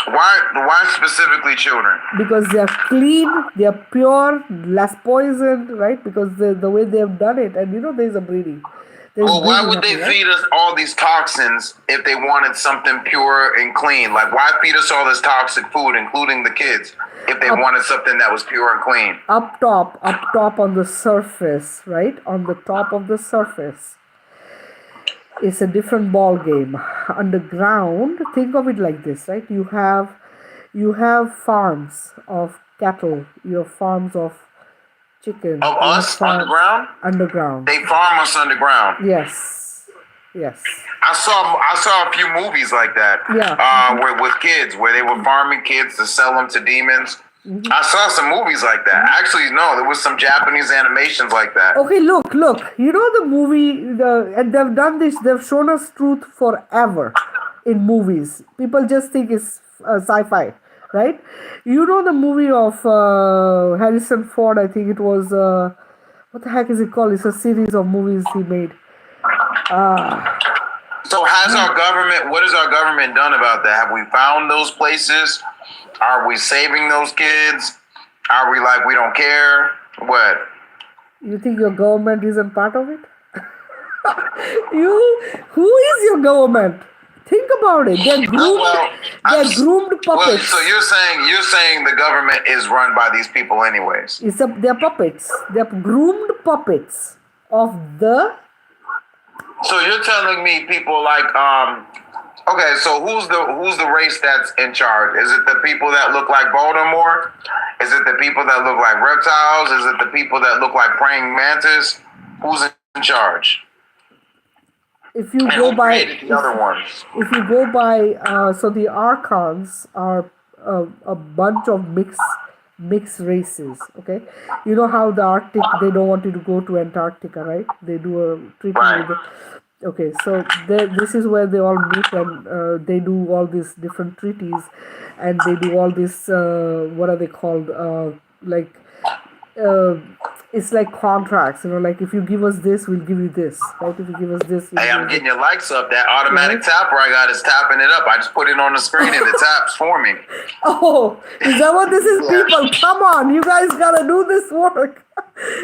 Why specifically children? because they are clean, they are pure, less poisoned, right? Because the way they have done it, and there's a breeding. There's Well, why breeding would they happening, right? feed us all these toxins if they wanted something pure and clean? Like, why feed us all this toxic food, including the kids, if they wanted something that was pure and clean? Up top on the surface, right? On the top of the surface, it's a different ball game. Underground, think of it like this, right? You have farms of cattle, you have farms of chicken, Of you have us underground? underground. They farm us underground. Yes. I saw a few movies like that. Yeah. Where with kids, where they were farming kids to sell them to demons. Mm-hmm. I saw some movies like that. Actually, no, there was some Japanese animations like that. Okay, look. You know the movie, and they've done this. They've shown us truth forever in movies. People just think it's sci-fi, right? You know the movie of Harrison Ford. I think it was. What the heck is it called? It's a series of movies he made. So has our government? What has our government done about that? Have we found those places? Are we saving those kids? Are we like we don't care? What? You think your government isn't part of it? Who is your government? Think about it. They're groomed Well, puppets. so you're saying the government is run by these people anyways. They're puppets. They're groomed puppets of the. So you're telling me people like okay, so who's the race that's in charge? Is it the people that look like Voldemort? Is it the people that look like reptiles? Is it the people that look like praying mantis? Who's in charge? If you And go who by, created the other ones? if you go by, so the Archons are a bunch of mixed races. Okay, you know how the Arctic, they don't want you to go to Antarctica, right? They do a treaty Right. with okay, so this is where they all meet, and they do all these different treaties, and they do all this what are they called, like uh, it's like contracts, like if you give us this, we'll give you this, right? If you give us this, we'll Hey, give I'm you getting your likes up. That automatic Right. tapper I got is tapping it up. I just put it on the screen and it taps for me. Oh, is that what this is, Yeah. people? Come on, you guys gotta do this work.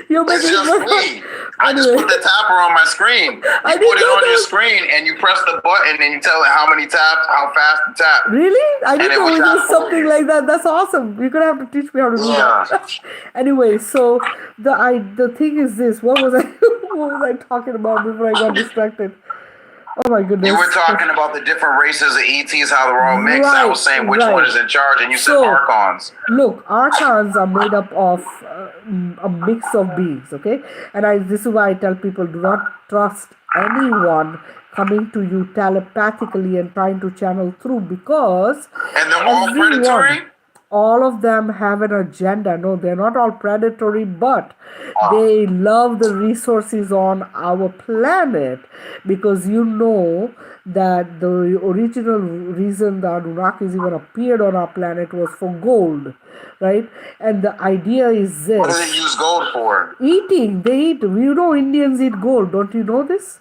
You're It's making it just look me. I just Anyway. put the tapper on my screen. You I put didn't it know on your that. screen and you press the button and you tell it how many taps, how fast to tap. Really? I And didn't it know will it tap was for something you. like that. That's awesome. You're gonna have to teach me how to do Yeah. that. Anyway, so the thing is this. What was I what was I talking about before I got distracted? Oh my goodness. You were talking about the different races of ETs, how they're all mixed. I was saying which one is in charge, and you said So, Archons. Look, Archons are made up of a mix of beings, okay? And this is why I tell people, do not trust anyone coming to you telepathically and trying to channel through, because And they're all predatory? all of them have an agenda. No, they're not all predatory, but they love the resources on our planet, because that the original reason the Anunnakis even appeared on our planet was for gold, right? And the idea is this. What do they use gold for? Eating. They eat. Indians eat gold. Don't you know this?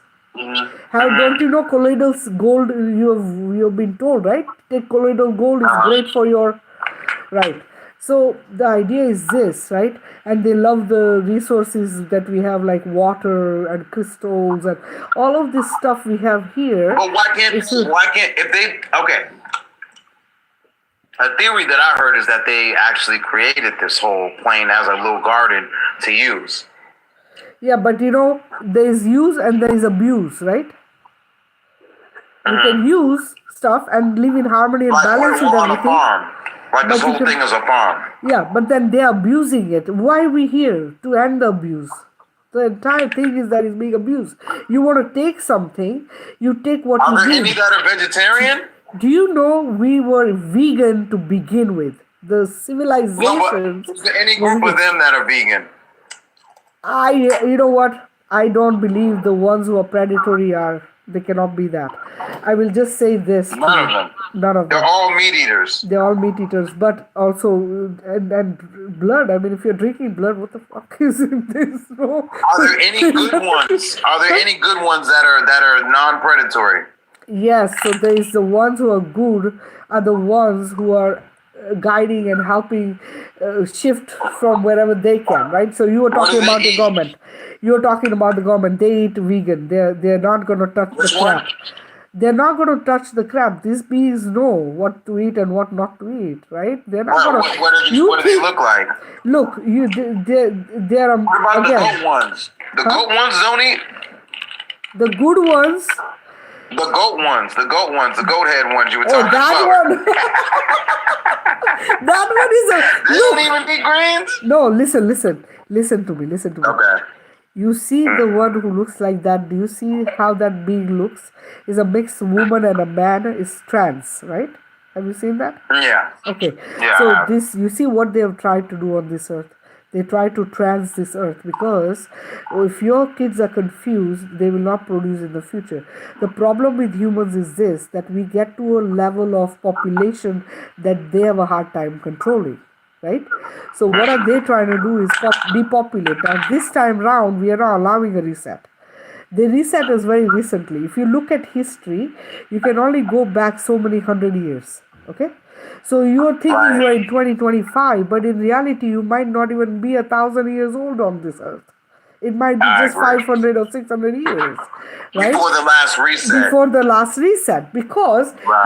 Don't you know colloidal gold? You've been told, right? Take colloidal gold is great for your right. So the idea is this, right? And they love the resources that we have, like water and crystals and all of this stuff we have here. But if they, okay. A theory that I heard is that they actually created this whole plane as a little garden to use. Yeah, but there is use and there is abuse, right? You can use stuff and live in harmony and Like balance we're with on a everything. farm. Like this But you whole can- thing is a farm. Yeah, but then they're abusing it. Why are we here? To end the abuse. The entire thing is that it's being abused. You want to take something, you take what Are you there need. any that are vegetarian? Do you know we were vegan to begin with? The No, but civilizations. is there any group of them that are vegan? I, you know what? I don't believe the ones who are predatory are, they cannot be that. I will just say this to None of you. them. None of They're them. all meat eaters. They're all meat eaters, but also, and blood. I mean, if you're drinking blood, what the fuck is in this, bro? Are there any good ones? Are there any good ones that are non-predatory? Yes, so there is the ones who are good are the ones who are guiding and helping shift from wherever they can, right? So you were What talking do they about the eat? government. You were talking about the government. They eat vegan. They're not going to touch the Which one? crap. They're not going to touch the crap. These beings know what to eat and what not to eat, right? They're not What going what to. what do these You what do they think? look like? Look, they're What about the again. goat ones? The Huh? goat ones don't eat. The good ones. The goat ones, the goat ones, the goat head ones you were Oh, talking that about. one. That one is a They don't look. even eat greens. No, listen to me, listen to me. Okay. You see the one who looks like that. Do you see how that being looks? Is a mixed woman and a man. Is trans, right? Have you seen that? Yeah. Okay, Yeah, so I have. this, you see what they have tried to do on this earth. They try to trans this earth because if your kids are confused, they will not produce in the future. The problem with humans is this, that we get to a level of population that they have a hard time controlling, right? So what are they trying to do is depopulate. Now this time round, we are not allowing a reset. They reset us very recently. If you look at history, you can only go back so many 100 years. Okay? So you are thinking you Right. are in 2025, but in reality, you might not even be 1,000 years old on this earth. It might be I just agree. 500 or 600 years, right? Before the last reset. Before the last reset, because Right.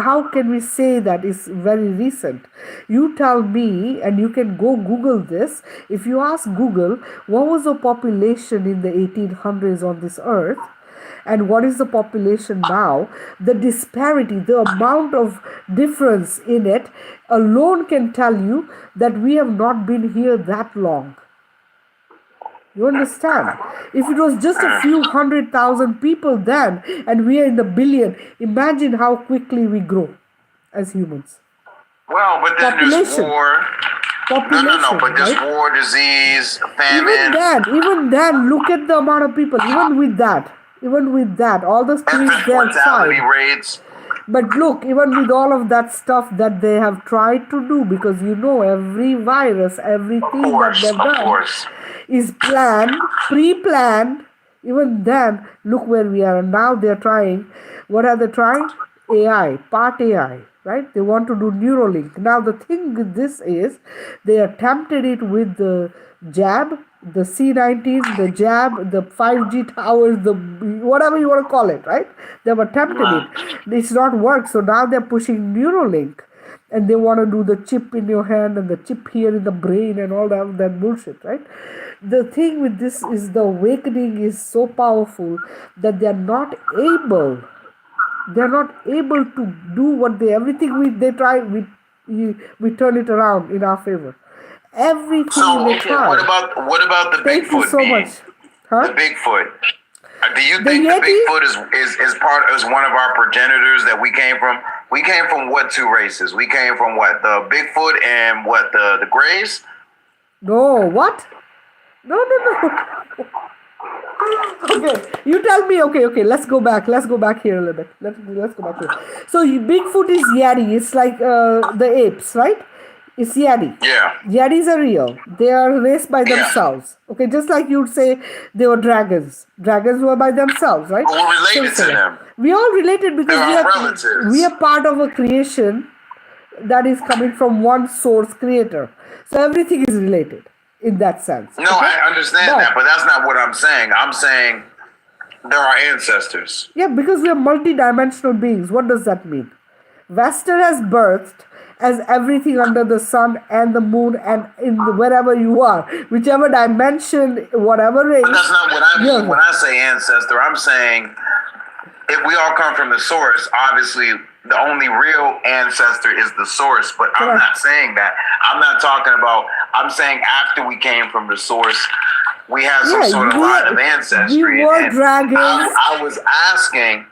how can we say that is very recent? You tell me, and you can go Google this. If you ask Google what was the population in the 1800s on this earth and what is the population now, the disparity, the amount of difference in it alone can tell you that we have not been here that long. You understand? If it was just a few 100,000 people then and we are in the billion, imagine how quickly we grow as humans. Well, but then there's Population. war. No, Population, but there's right? war, disease, Even famine, then, even then, look at the amount of people. Even with that, all the priests infant they have mortality tried. rates. But look, even with all of that stuff that they have tried to do, because you know every virus, everything that they've Of done course. is planned, pre-planned. Even then, look where we are. And now they're trying. What are they trying? AI, part AI, right? They want to do Neuralink. Now the thing with this is, they attempted it with the jab, the C-19, the jab, the 5G towers, the whatever you want to call it, right? They've attempted it. It's not worked. So now they're pushing Neuralink, and they want to do the chip in your hand and the chip here in the brain and all that bullshit, right? The thing with this is the awakening is so powerful that they're not able to do what they try, we turn it around in our favor. Everything So they okay, what try. about the Thank you Bigfoot so being? much. The Huh? Bigfoot. Do you The think the Yeti? Bigfoot is one of our progenitors that we came from? We came from what two races? We came from what? The Bigfoot and what the Greys? No, what? No. Okay, you tell me. Okay. Let's go back. Let's go back here a little bit. Let's go back here. So Bigfoot is Yeti. It's like the apes, right? It's Yeti. Yeah. Yetis are real. They are raised by Yeah. themselves. Okay, just like you'd say they were dragons. Dragons were by themselves, right? But we're related to them. We all related because They're we our are relatives. part of a creation that is coming from one source creator. So everything is related in that sense. No, Okay? I understand that, but that's not what I'm saying. I'm saying they're our ancestors. Yeah, because we are multi-dimensional beings. What does that mean? Vester has birthed as everything under the sun and the moon and wherever you are, whichever dimension, whatever race. But that's not what I mean you're- when I say ancestor. I'm saying if we all come from the source, obviously the only real ancestor is the source. But I'm Correct. not saying that. I'm not talking about. I'm saying after we came from the source, we have some sort of line of ancestry. We were And dragons. I was asking.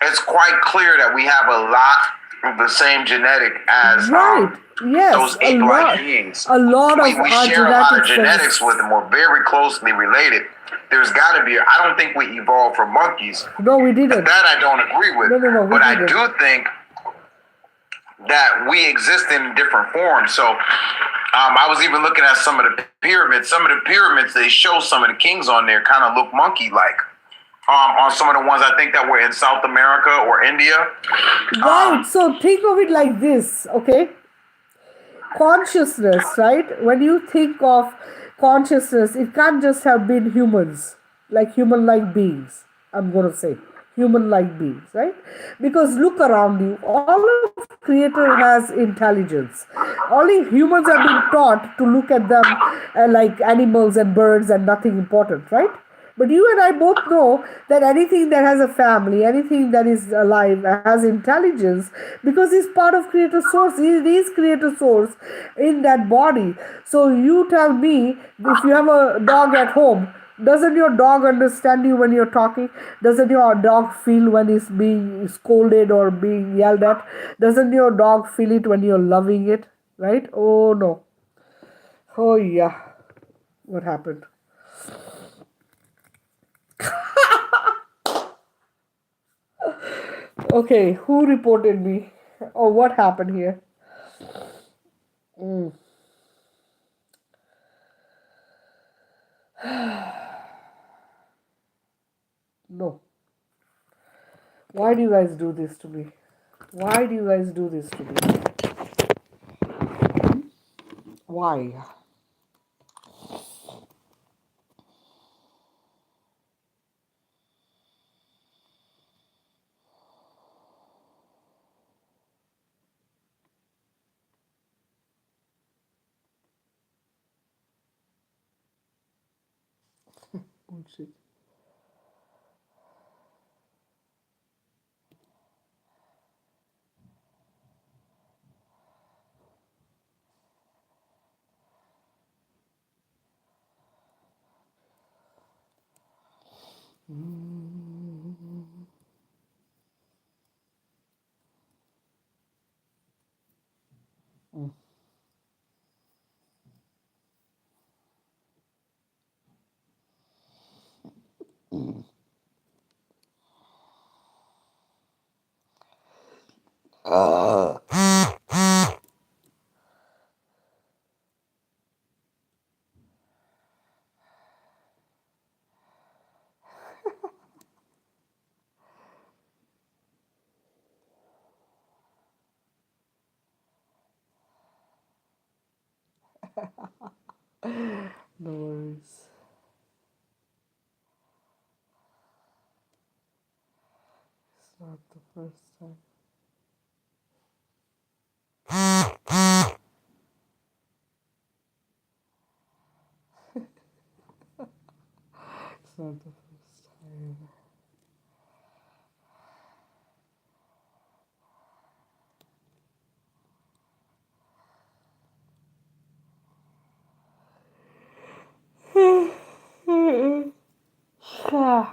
It's quite clear that we have a lot the same genetic as Right. Yes, those ape-like beings. a lot of We our share a lot of genetics genetics with them. We're very closely related. There's got to be. I don't think we evolved from monkeys. No, we didn't. That I don't agree with. No, we but didn't. I do think that we exist in different forms. So I was even looking at some of the pyramids. Some of the pyramids, they show some of the kings on there kind of look monkey-like. On some of the ones I think that were in South America or India. Right. So think of it like this, okay? Consciousness, right? When you think of consciousness, it can't just have been humans, like human-like beings. I'm gonna say human-like beings, right? Because look around you, all of creator has intelligence. Only humans have been taught to look at them like animals and birds and nothing important, right? But you and I both know that anything that has a family, anything that is alive, has intelligence because it's part of creator source. It is creator source in that body. So you tell me, if you have a dog at home, doesn't your dog understand you when you're talking? Doesn't your dog feel when it's being scolded or being yelled at? Doesn't your dog feel it when you're loving it? Right? Oh no. Oh yeah. What happened? Okay, who reported me? Oh, what happened here? No. Why do you guys do this to me? Why do you guys do this to me? Why? Bullshit. No worries. It's not the first time. It's not the first time. What?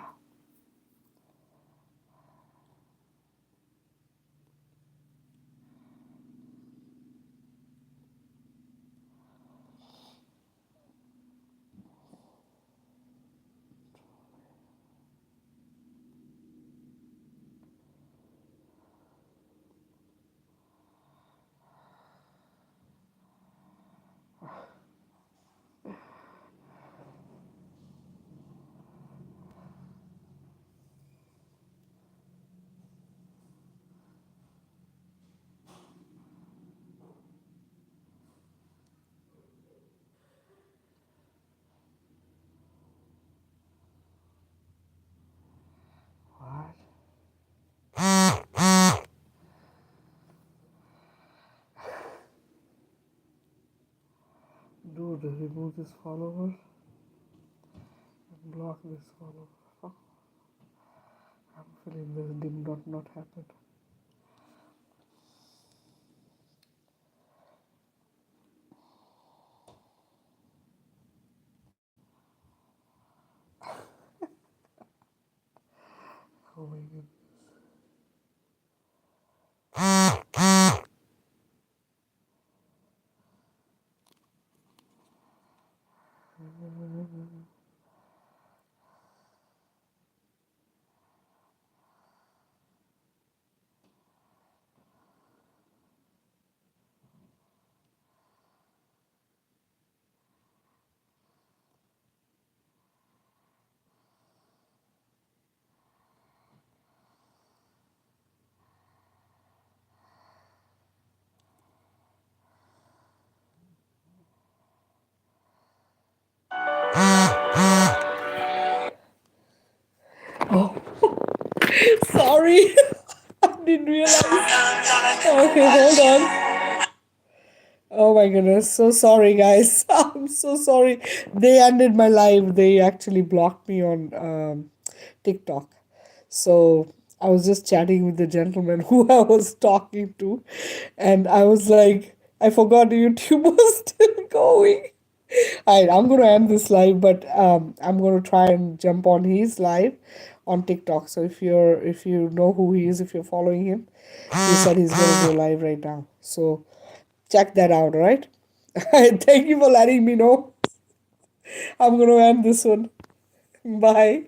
Dude, remove this follower and block this follower. I'm feeling this did not happen. Oh my goodness. Oh, sorry. I didn't realize. Okay, hold on. Oh my goodness. So sorry, guys. I'm so sorry. They ended my live. They actually blocked me on TikTok. So I was just chatting with the gentleman who I was talking to, and I was like, I forgot YouTube was still going. Alright, I'm gonna end this live, but I'm gonna try and jump on his live on TikTok. So if you know who he is, if you're following him, he said he's gonna go live right now. So check that out, right? Thank you for letting me know. I'm gonna end this one. Bye.